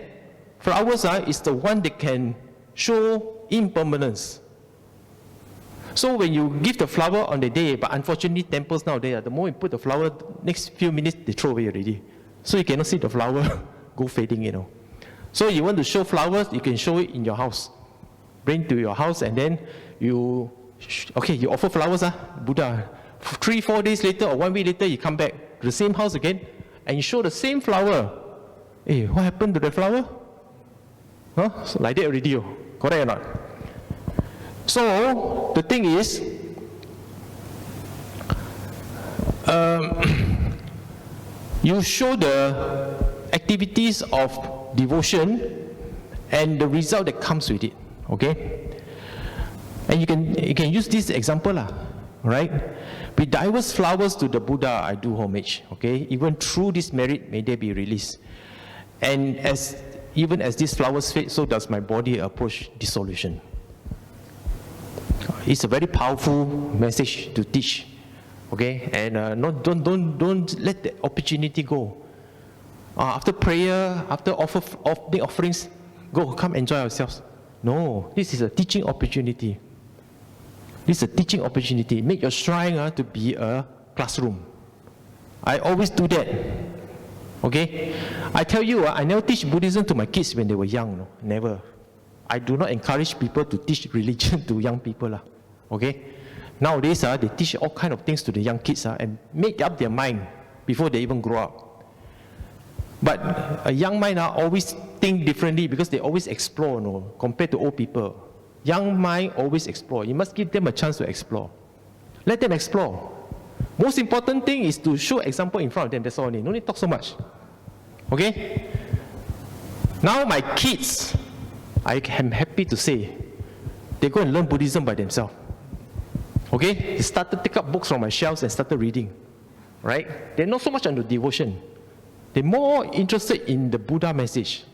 flowers is the one that can show impermanence. So when you give the flower on the day, but unfortunately temples nowadays, the moment you put the flower, next few minutes they throw away already. So you cannot see the flower go fading, So you want to show flowers, you can show it in your house. Bring to your house and then you offer flowers, Buddha. 3-4 days later or 1 week later, you come back to the same house again and you show the same flower. Hey, what happened to the flower? So like that already, correct or not? So, the thing is, you show the activities of devotion and the result that comes with it, okay? And you can use this example, right? With diverse flowers to the Buddha, I do homage, okay? Even through this merit, may they be released. And even as these flowers fade, so does my body approach dissolution. It's a very powerful message to teach, okay? And don't let the opportunity go. After prayer, after offerings, come enjoy ourselves. No, this is a teaching opportunity. This is a teaching opportunity. Make your shrine to be a classroom. I always do that. Okay? I tell you, I never teach Buddhism to my kids when they were young. No? Never. I do not encourage people to teach religion to young people. Okay? Nowadays, they teach all kinds of things to the young kids and make up their mind before they even grow up. But a young mind always think differently because they always explore, compared to old people. Young mind always explore. You must give them a chance to explore. Let them explore. Most important thing is to show example in front of them. That's all. No need to talk so much. Okay? Now my kids, I am happy to say, they go and learn Buddhism by themselves. Okay? They started to take up books from my shelves and started reading. Right? They're not so much on the devotion. They're more interested in the Buddha message.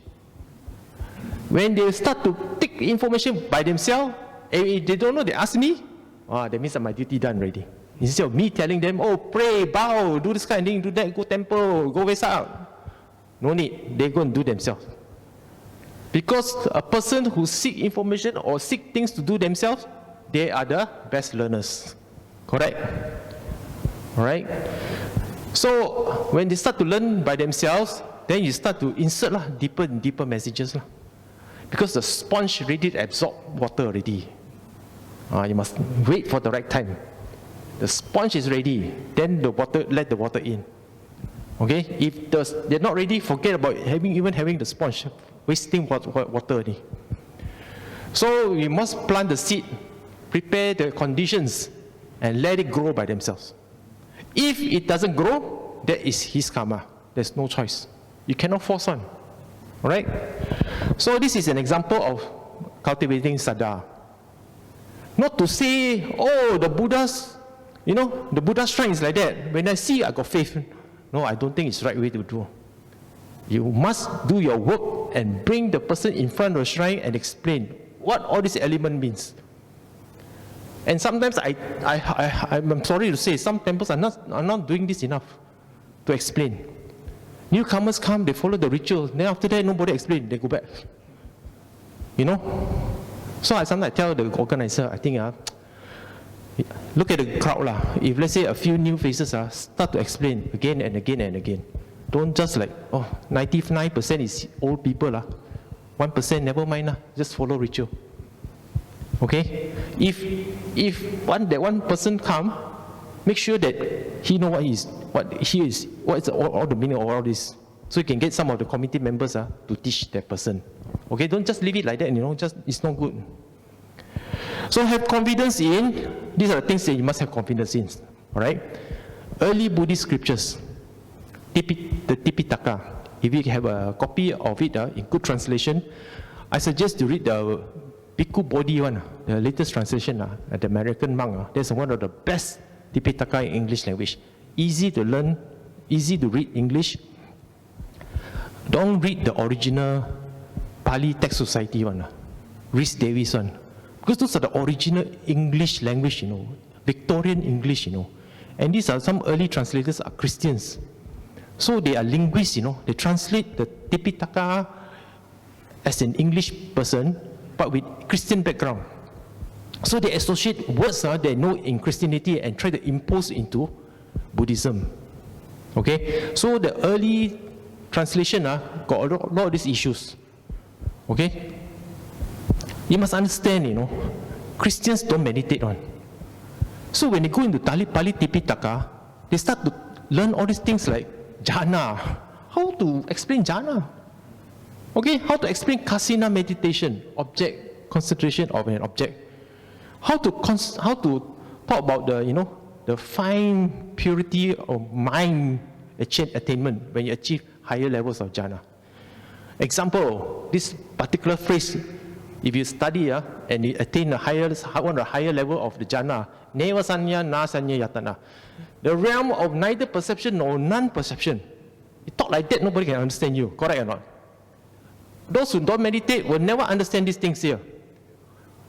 When they start to take information by themselves, if they don't know, they ask me, that means my duty done already. Instead of me telling them, pray, bow, do this kind of thing, do that, go temple, go west out. No need. They go and do themselves. Because a person who seek information or seek things to do themselves, they are the best learners. Correct? Alright? So, when they start to learn by themselves, then you start to insert deeper and deeper messages. Because the sponge ready to absorb water already. You must wait for the right time. The sponge is ready, then let the water in. Okay? If they're not ready, forget about even having the sponge, wasting water already. So you must plant the seed, prepare the conditions, and let it grow by themselves. If it doesn't grow, that is his karma. There's no choice. You cannot force on. Alright? So this is an example of cultivating saddha. Not to say, the Buddha's, the Buddha's shrine is like that. When I see, I got faith. No, I don't think it's the right way to do. You must do your work and bring the person in front of the shrine and explain what all this element means. And sometimes I'm sorry to say, some temples are not doing this enough to explain. Newcomers come, they follow the ritual. Then after that, nobody explains. They go back. So I sometimes tell the organizer, I think, look at the crowd. If let's say a few new faces start to explain again and again and again. Don't just 99% is old people. 1% never mind. Just follow ritual. Okay? If that one person come, make sure that he know what's all the meaning of all this. So you can get some of the committee members to teach that person. Okay? Don't just leave it like that, it's not good. So have confidence in, these are the things that you must have confidence in. Alright? Early Buddhist scriptures, the Tipitaka. If you have a copy of it in good translation, I suggest to read the Bhikkhu Bodhi one, the latest translation, the American monk. That's one of the best Tipitaka in English language. Easy to learn, easy to read English. Don't read the original Pali Text Society one, Rhys Davies one. Because those are the original English language, Victorian English, And these are some early translators are Christians. So they are linguists, They translate the Tipitaka as an English person, but with Christian background. So they associate words they know in Christianity and try to impose into Buddhism. Okay? So the early translation got a lot of these issues. Okay? You must understand, Christians don't meditate on. So when they go into Pali Tipitaka, they start to learn all these things like jhana. How to explain jhana? Okay, how to explain kasina meditation, object, concentration of an object. How to talk about the fine purity of mind attainment when you achieve higher levels of jhana. Example, this particular phrase, if you study and you attain one of the higher level of the jhana, neva sanya, na sanya yatana, the realm of neither perception nor non-perception. You talk like that, nobody can understand you. Correct or not? Those who don't meditate will never understand these things here.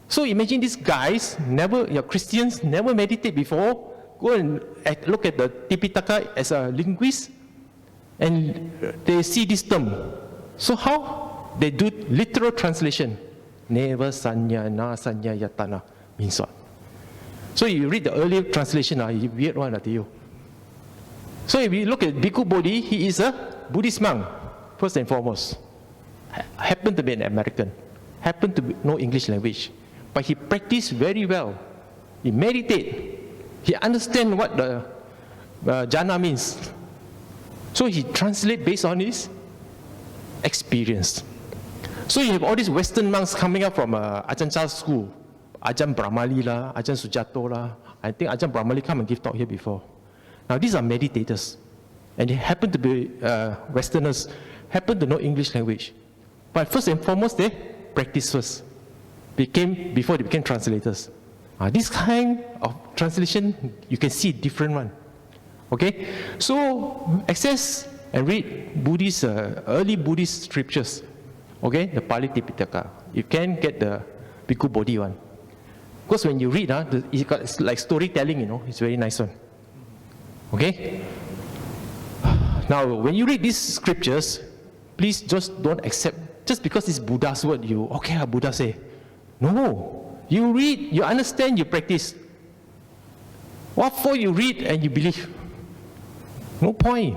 So imagine these guys, Christians, never meditate before, go and look at the Tipitaka as a linguist, and they see this term. So how? They do literal translation. Neva sanya, na sanya yatana means what? So you read the early translation, weird one to you. So if you look at Bhikkhu Bodhi, he is a Buddhist monk, first and foremost. Happened to be an American, happened to know English language, but he practiced very well. He meditate. He understand what the jhana means. So he translate based on his experience. So you have all these Western monks coming up from Ajahn Chah's school, Ajahn Brahmali lah, Ajahn Sujato lah. I think Ajahn Brahmali come and give talk here before. Now these are meditators, and they happen to be Westerners, happen to know English language. But first and foremost, they practice first, before they became translators. This kind of translation, you can see different one. Okay, so access and read Buddhist, early Buddhist scriptures. Okay, the Pali Tipitaka. You can get the Bhikkhu Bodhi one. Because when you read, it's like storytelling, it's very nice one. Okay? Now, when you read these scriptures, please just don't accept, just because it's Buddha's word, Buddha say. No. You read, you understand, you practice. What for you read and you believe? No point.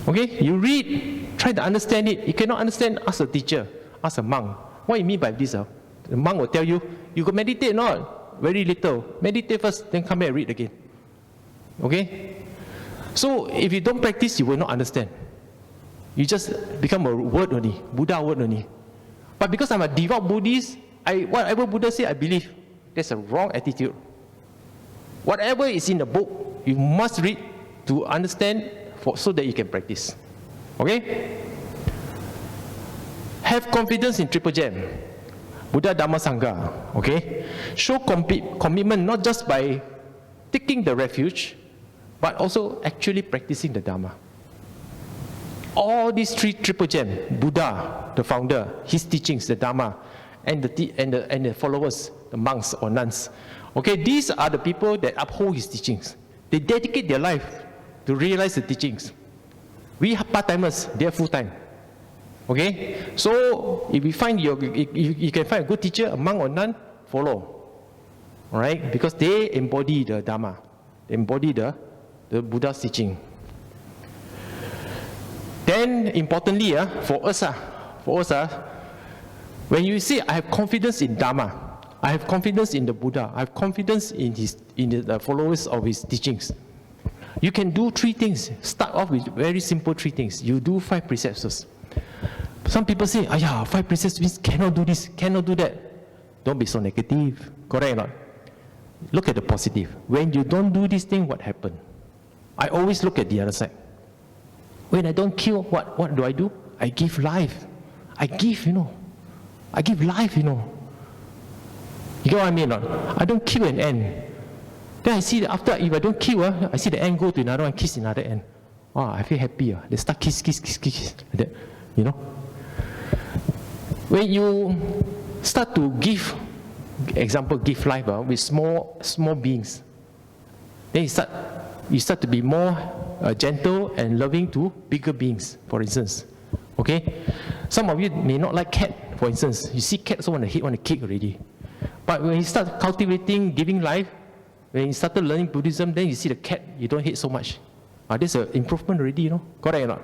Okay? You read, try to understand it. You cannot understand, ask a teacher, ask a monk. What do you mean by this? The monk will tell you, you can meditate not? Very little. Meditate first, then come back and read again. Okay? So if you don't practice, you will not understand. You just become a word only, Buddha word only. But because I'm a devout Buddhist, whatever Buddha say, I believe. That's a wrong attitude. Whatever is in the book, you must read to understand so that you can practice. Okay? Have confidence in Triple Gem. Buddha, Dhamma, Sangha. Okay? Show commitment not just by taking the refuge, but also actually practicing the Dhamma. All these three Triple Gem, Buddha, the founder, his teachings, the Dhamma, and the followers, the monks or nuns. Okay, these are the people that uphold his teachings. They dedicate their life to realize the teachings. We are part-timers, they are full-time. Okay, so if you find you can find a good teacher, a monk or nun, follow. All right, because they embody the Dhamma, they embody the Buddha's teaching. Then, importantly, for us, when you say, I have confidence in Dhamma, I have confidence in the Buddha, I have confidence in the followers of his teachings, you can do three things. Start off with very simple three things. You do 5 precepts first. Some people say, 5 precepts means cannot do this, cannot do that. Don't be so negative. Correct or not? Look at the positive. When you don't do this thing, what happened? I always look at the other side. When I don't kill, what do? I give life. I give, I give life, You get what I mean or not? I don't kill an ant. Then I see that if I don't kill, I see the ant go to another one, kiss another ant. I feel happy. They start kiss, like that, When you start to give life with small beings, then you start to be more gentle and loving to bigger beings, for instance. Okay? Some of you may not like cat, for instance. You see cat, also want to kick already. But when you start cultivating, giving life, when you started learning Buddhism, then you see the cat, you don't hate so much. There's an improvement already, Correct or not?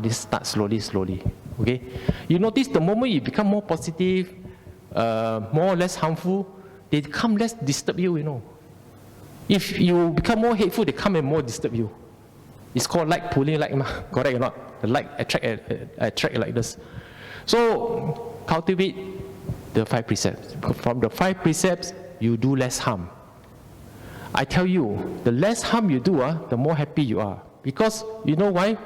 This starts slowly. Okay? You notice the moment you become more positive, more or less harmful, they come less disturb you, If you become more hateful, they come and more disturb you. It's called like pulling like, correct or not? The like attract like this. So cultivate the 5 precepts. From the 5 precepts, you do less harm. I tell you, the less harm you do, the more happy you are. Because you know why?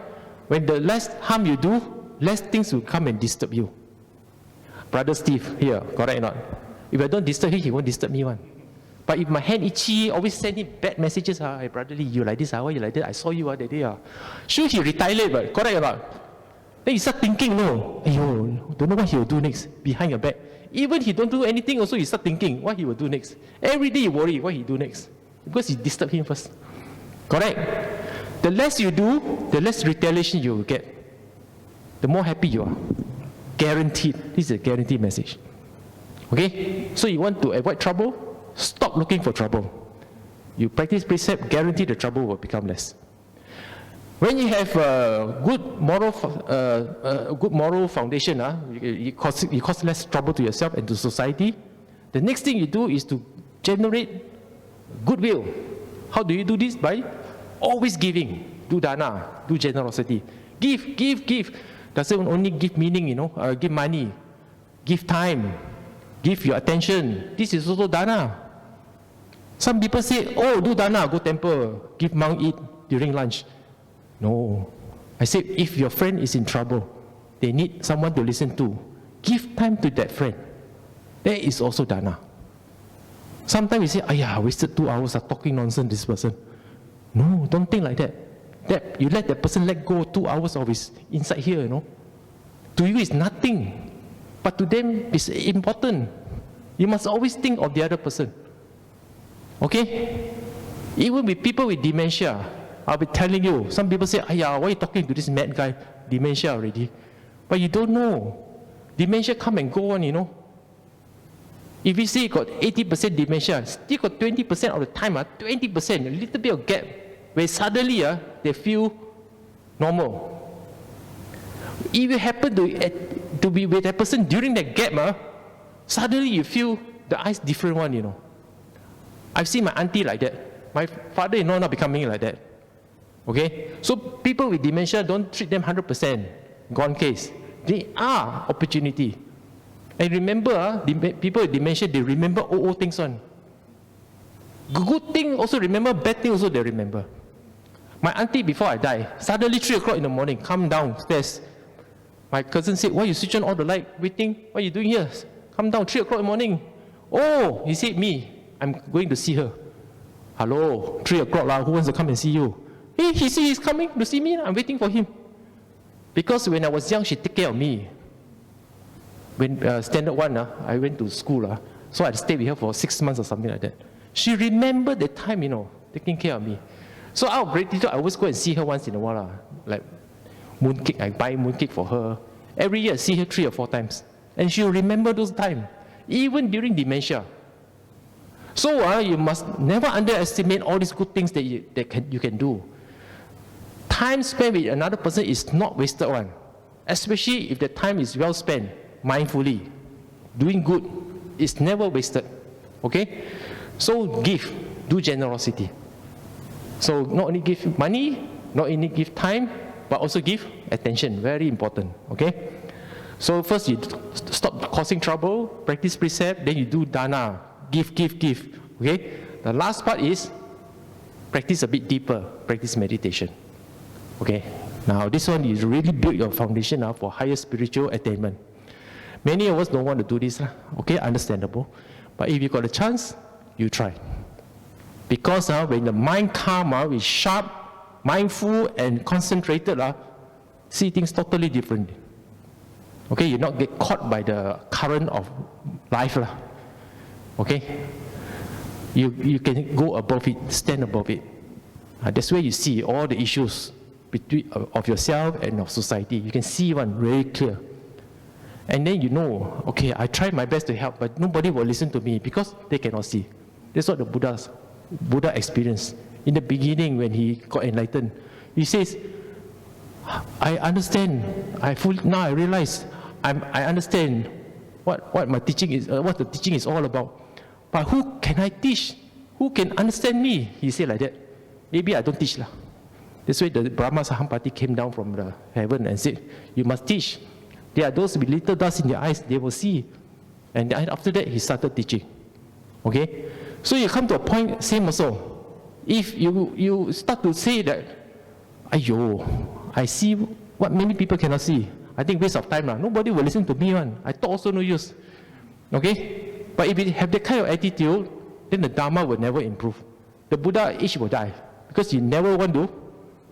When the less harm you do, less things will come and disturb you. Brother Steve here, correct or not? If I don't disturb him, he won't disturb me one. But if my hand itchy, always send him bad messages. Hey, brotherly, you like this, why you like that? I saw you that day. Sure, he retaliate, but correct or not? Then you start thinking, don't know what he will do next behind your back. Even he don't do anything, also you start thinking what he will do next. Every day you worry what he do next, because you disturb him first. Correct? The less you do, the less retaliation you will get. The more happy you are. Guaranteed. This is a guaranteed message. Okay? So you want to avoid trouble? Stop looking for trouble. You practice precept, guarantee the trouble will become less. When you have a good moral foundation, it causes less trouble to yourself and to society. The next thing you do is to generate goodwill. How do you do this? By always giving. Do dana, do generosity. Give. doesn't only give meaning, give money, give time, give your attention. This is also dana. Some people say, oh, do dana, go temple, give monk eat during lunch. No. I said, if your friend is in trouble, they need someone to listen to, give time to that friend. That is also dana. Sometimes we say, I wasted 2 hours of talking nonsense this person. No, don't think like that. That you let that person let go 2 hours of his inside here, To you it's nothing, but to them it's important. You must always think of the other person. Okay? Even with people with dementia, I'll be telling you, some people say, why are you talking to this mad guy? Dementia already. But you don't know. Dementia come and go on, If you say you got 80% dementia, still got 20% of the time, 20%, a little bit of gap, where suddenly they feel normal. If you happen to be with that person during that gap, suddenly you feel the eyes different one, I've seen my auntie like that. My father-in-law not becoming like that. Okay? So people with dementia, don't treat them 100%, gone case. They are opportunity. And remember, people with dementia, they remember old things on. Good thing also remember, bad thing also they remember. My auntie, before I die, suddenly 3 o'clock in the morning, come downstairs. My cousin said, why you switch on all the light, waiting? What are you doing here? Come down, 3 o'clock in the morning. Oh, he said, me, I'm going to see her. Hello, 3 o'clock, who wants to come and see you? Hey, he said he's coming to see me, I'm waiting for him. Because when I was young, she took care of me. When standard 1, I went to school, so I stayed with her for 6 months or something like that. She remembered the time, taking care of me. So out of gratitude, I always go and see her once in a while, like mooncake, I buy mooncake for her. Every year I see her 3 or 4 times. And she'll remember those times, even during dementia. So you must never underestimate all these good things that you can do. Time spent with another person is not wasted one, especially if the time is well spent mindfully. Doing good is never wasted. Okay? So give, do generosity. So not only give money, not only give time, but also give attention. Very important. Okay? So first you stop causing trouble, practice precept, then you do dana. Give. Okay? The last part is practice a bit deeper, practice meditation. Okay? Now this one is really build your foundation for higher spiritual attainment. Many of us don't want to do this, okay, understandable. But if you got a chance, you try. Because when the mind calm, is sharp, mindful, and concentrated, see things totally different. Okay, you not get caught by the current of life. Okay? You can go above it, stand above it. That's where you see all the issues of yourself and of society. You can see one very clear. And then okay, I tried my best to help, but nobody will listen to me because they cannot see. That's what the Buddha experienced. In the beginning, when he got enlightened, he says, I understand. Now I realize I understand what my teaching is, what the teaching is all about. But who can I teach? Who can understand me? He said like that. Maybe I don't teach. That's why the Brahma Sahampati came down from the heaven and said, you must teach. There are those with little dust in their eyes, they will see. And after that, he started teaching. Okay? So you come to a point, same also. If you start to say that, I see what many people cannot see. I think waste of time. Nobody will listen to me. I talk also no use. Okay? But if you have that kind of attitude, then the Dharma will never improve. The Buddha age will die. Because you never want to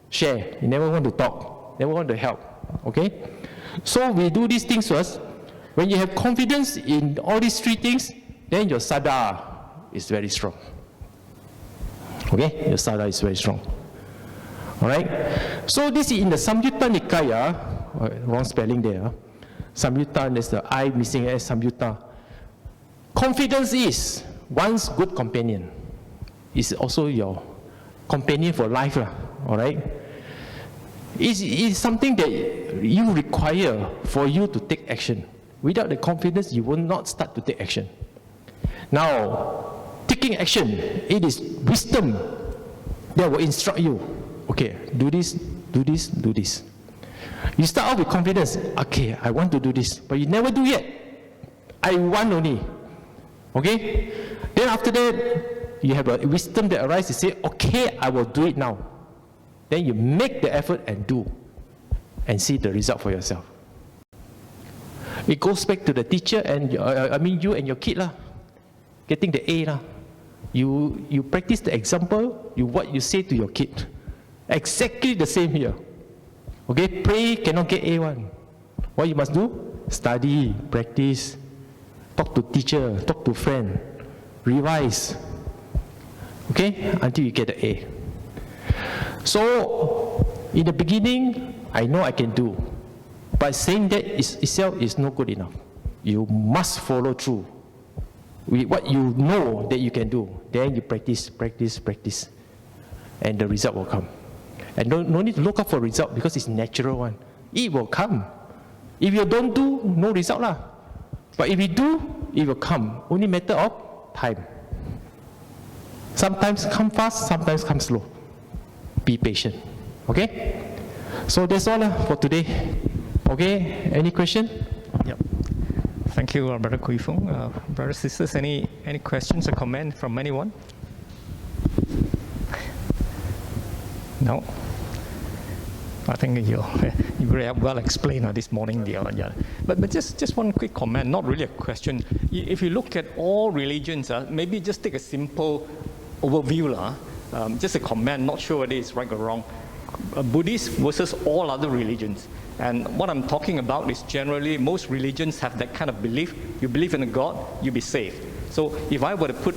share. You never want to talk. Never want to help. Okay? So we do these things first. When you have confidence in all these 3 things, then your sada is very strong. Okay? Your sada is very strong. Alright? So this is in the Samyutta Nikaya. Wrong spelling there. Samyutta, there's the I missing as Samyutta. Confidence is one's good companion. It's also your companion for life. Alright? It's something that you require for you to take action. Without the confidence, you will not start to take action. Now, taking action, it is wisdom that will instruct you. Okay, do this, do this, do this. You start off with confidence. Okay, I want to do this, but you never do yet. I want only. Okay? Then after that, you have a wisdom that arises. You say, okay, I will do it now. Then you make the effort and do, and see the result for yourself. It goes back to the teacher and you and your kid lah, getting the A lah. You practice the example, what you say to your kid. Exactly the same here. Okay, pray cannot get A1. What you must do? Study, practice, talk to teacher, talk to friend, revise. Okay, until you get the A. So, in the beginning, I know I can do. But saying that itself is not good enough. You must follow through with what you know that you can do. Then you practice, practice, practice. And the result will come. And no need to look up for result because it's natural one. It will come. If you don't do, no result lah. But if you do, it will come. Only matter of time. Sometimes come fast, sometimes come slow. Be patient. Okay? So that's all for today. Okay? Any question? Yep. Thank you, Brother Kooi Fong. Brothers, sisters, any questions or comment from anyone? No? I think you very well explained this morning. But just one quick comment, not really a question. If you look at all religions, maybe just take a simple overview. Just a comment, not sure whether it's right or wrong. Buddhist versus all other religions. And what I'm talking about is generally most religions have that kind of belief. You believe in a God, you'll be saved. So if I were to put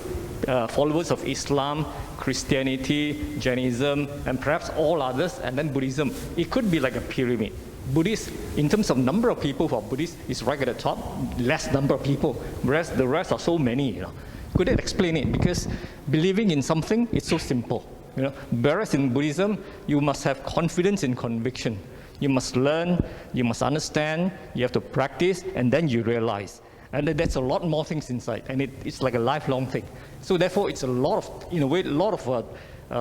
followers of Islam, Christianity, Jainism, and perhaps all others, and then Buddhism, it could be like a pyramid. Buddhist, in terms of number of people who are Buddhist, is right at the top, less number of people, whereas the rest are so many. Could you explain it? Because believing in something is so simple. Whereas in Buddhism, you must have confidence in conviction. You must learn, you must understand, you have to practice, and then you realize. And that's a lot more things inside, and it's like a lifelong thing. So therefore, it's a lot of, in a way, a lot of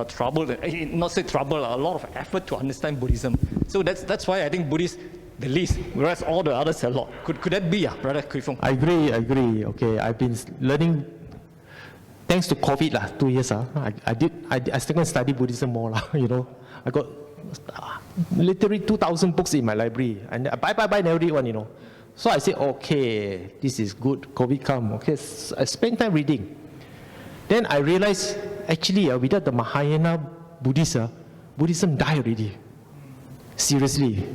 trouble, not say trouble, a lot of effort to understand Buddhism. So that's why I think Buddhists, the least, whereas all the others a lot. Could that be, Brother Kooi Fong? I agree. Okay, I've been learning, thanks to COVID 2 years. I still can study Buddhism more I got literally 2,000 books in my library, and I buy never read one. So I said, okay, this is good. COVID come. Okay, so I spent time reading. Then I realized, actually, without the Mahayana Buddhism died already. Seriously.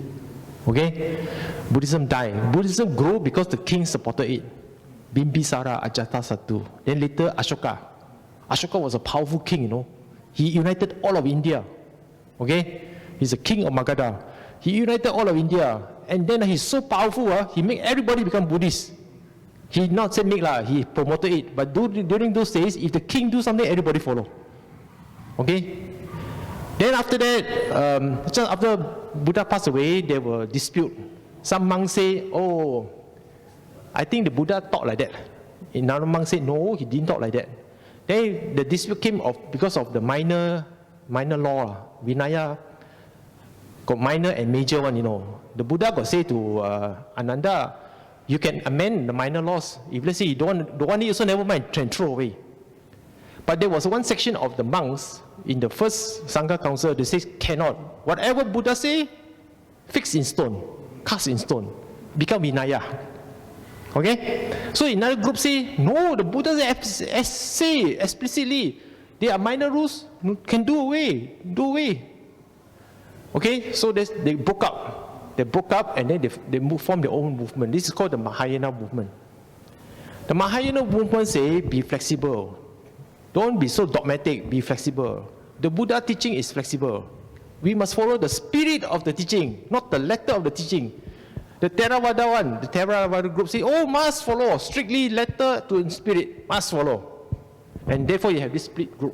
Okay? Buddhism died. Buddhism grew because the king supported it. Bimbisara, Ajatasattu. Then later, Ashoka. Ashoka was a powerful king, He united all of India. Okay? He's the king of Magadha. He united all of India. And then he's so powerful, he made everybody become Buddhist. He not say make he promoted it. But during those days, if the king do something, everybody follow. Okay? Then after that, just after Buddha passed away, there were dispute. Some monks say, oh, I think the Buddha taught like that. Another monk said, no, he didn't talk like that. Then the dispute came because of the minor law, Vinaya. Got minor and major one, The Buddha got say to Ananda, you can amend the minor laws. If let's say you don't want it, also never mind, throw away. But there was one section of the monks in the first Sangha Council, they say cannot. Whatever Buddha say, fix in stone, cast in stone, become Vinaya. Okay? So another group say, no, the Buddha say explicitly, there are minor rules, can do away. Okay, so they broke up. They broke up and then they formed their own movement. This is called the Mahayana Movement. The Mahayana Movement say, be flexible. Don't be so dogmatic, be flexible. The Buddha teaching is flexible. We must follow the spirit of the teaching, not the letter of the teaching. The Theravada group say, oh, must follow, strictly letter to spirit, must follow. And therefore you have this split group.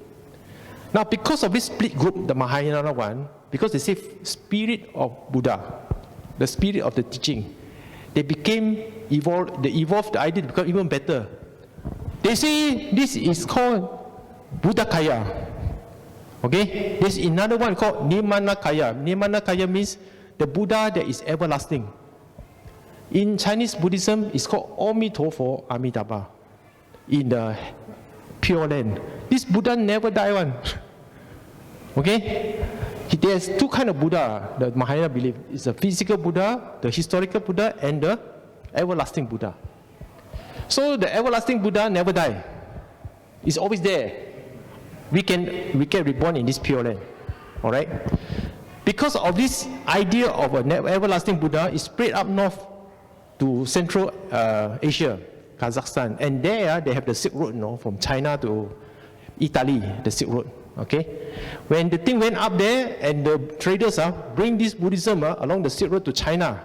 Now because of this split group, the Mahayana one, because they say spirit of Buddha, the spirit of the teaching, they evolved the idea to become even better. They say this is called Buddhakaya. Okay? There's another one called Nimanakaya. Nimanakaya means the Buddha that is everlasting. In Chinese Buddhism, it's called Amitofo Amitabha, in the Pure Land. This Buddha never die one. Okay? There's two kinds of Buddha, the Mahayana belief. It's the physical Buddha, the historical Buddha, and the everlasting Buddha. So the everlasting Buddha never die. It's always there. We get reborn in this Pure Land. All right? Because of this idea of an everlasting Buddha, is spread up north to Central Asia, Kazakhstan, and there they have the Silk Road, from China to Italy, the Silk Road. Okay, when the thing went up there, and the traders bring this Buddhism along the Silk Road to China,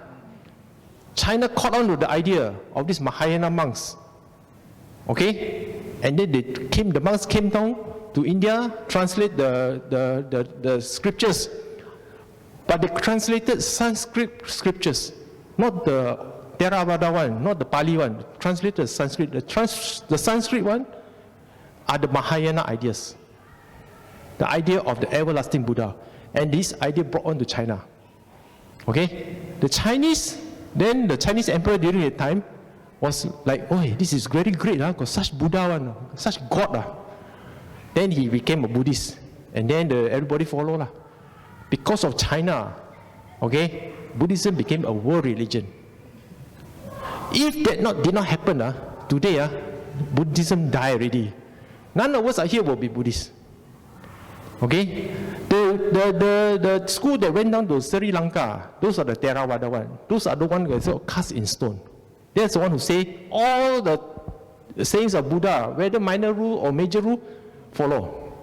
China caught on to the idea of these Mahayana monks. Okay, and then the monks came down to India, translate the scriptures, but they translated Sanskrit scriptures, not the Theravada one, not the Pali one. Translated Sanskrit. The Sanskrit one are the Mahayana ideas. The idea of the everlasting Buddha. And this idea brought on to China. Okay? The Chinese emperor during that time was like, oh, this is very great, got such Buddha one, such God. Then he became a Buddhist. And then everybody followed. Because of China, okay, Buddhism became a world religion. If that did not happen, today, Buddhism died already. None of us are here will be Buddhists. Okay? The school that went down to Sri Lanka, those are the Theravada one. Those are the ones that are cast in stone. That's the one who say all the sayings of Buddha, whether minor rule or major rule, follow.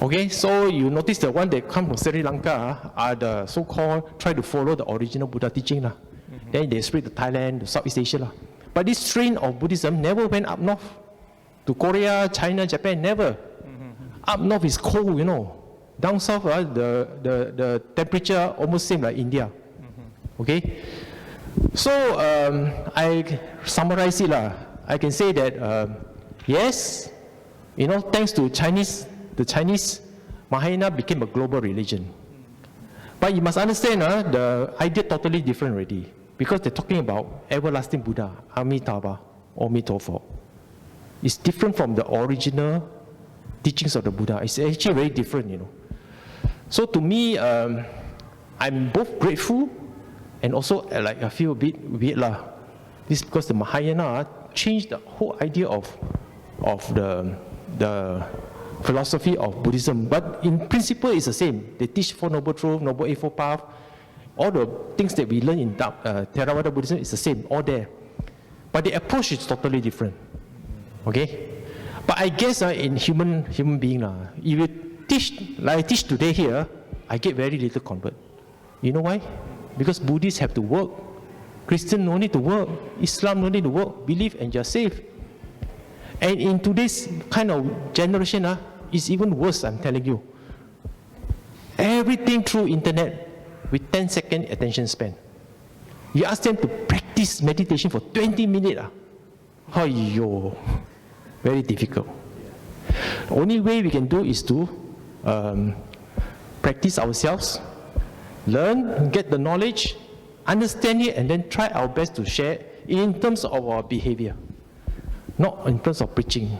Okay, so you notice the one that come from Sri Lanka are the so-called try to follow the original Buddha teaching. Then they spread to Thailand, to Southeast Asia. But this strain of Buddhism never went up north to Korea, China, Japan, never. Up north is cold, Down south, the temperature almost same like India. Okay? So, I summarize it. I can say that, yes, thanks to the Chinese, Mahayana became a global religion. But you must understand, the idea totally different already. Because they're talking about everlasting Buddha, Amitabha, Amitofo. It's different from the original teachings of the Buddha. It's actually very different, So to me, I'm both grateful and also I feel a bit weird. This is because the Mahayana changed the whole idea of the philosophy of Buddhism. But in principle, it's the same. They teach Four Noble Truths, Noble Eightfold Path. All the things that we learn in Theravada Buddhism is the same, all there. But the approach is totally different. Okay? But I guess in human being, if you teach, like I teach today here, I get very little convert. You know why? Because Buddhists have to work. Christians no need to work. Islam no need to work. Believe and you're safe. And in today's kind of generation, it's even worse, I'm telling you. Everything through internet with 10-second attention span. You ask them to practice meditation for 20 minutes. Very difficult. The only way we can do is to practice ourselves, learn, get the knowledge, understand it, and then try our best to share in terms of our behavior, not in terms of preaching.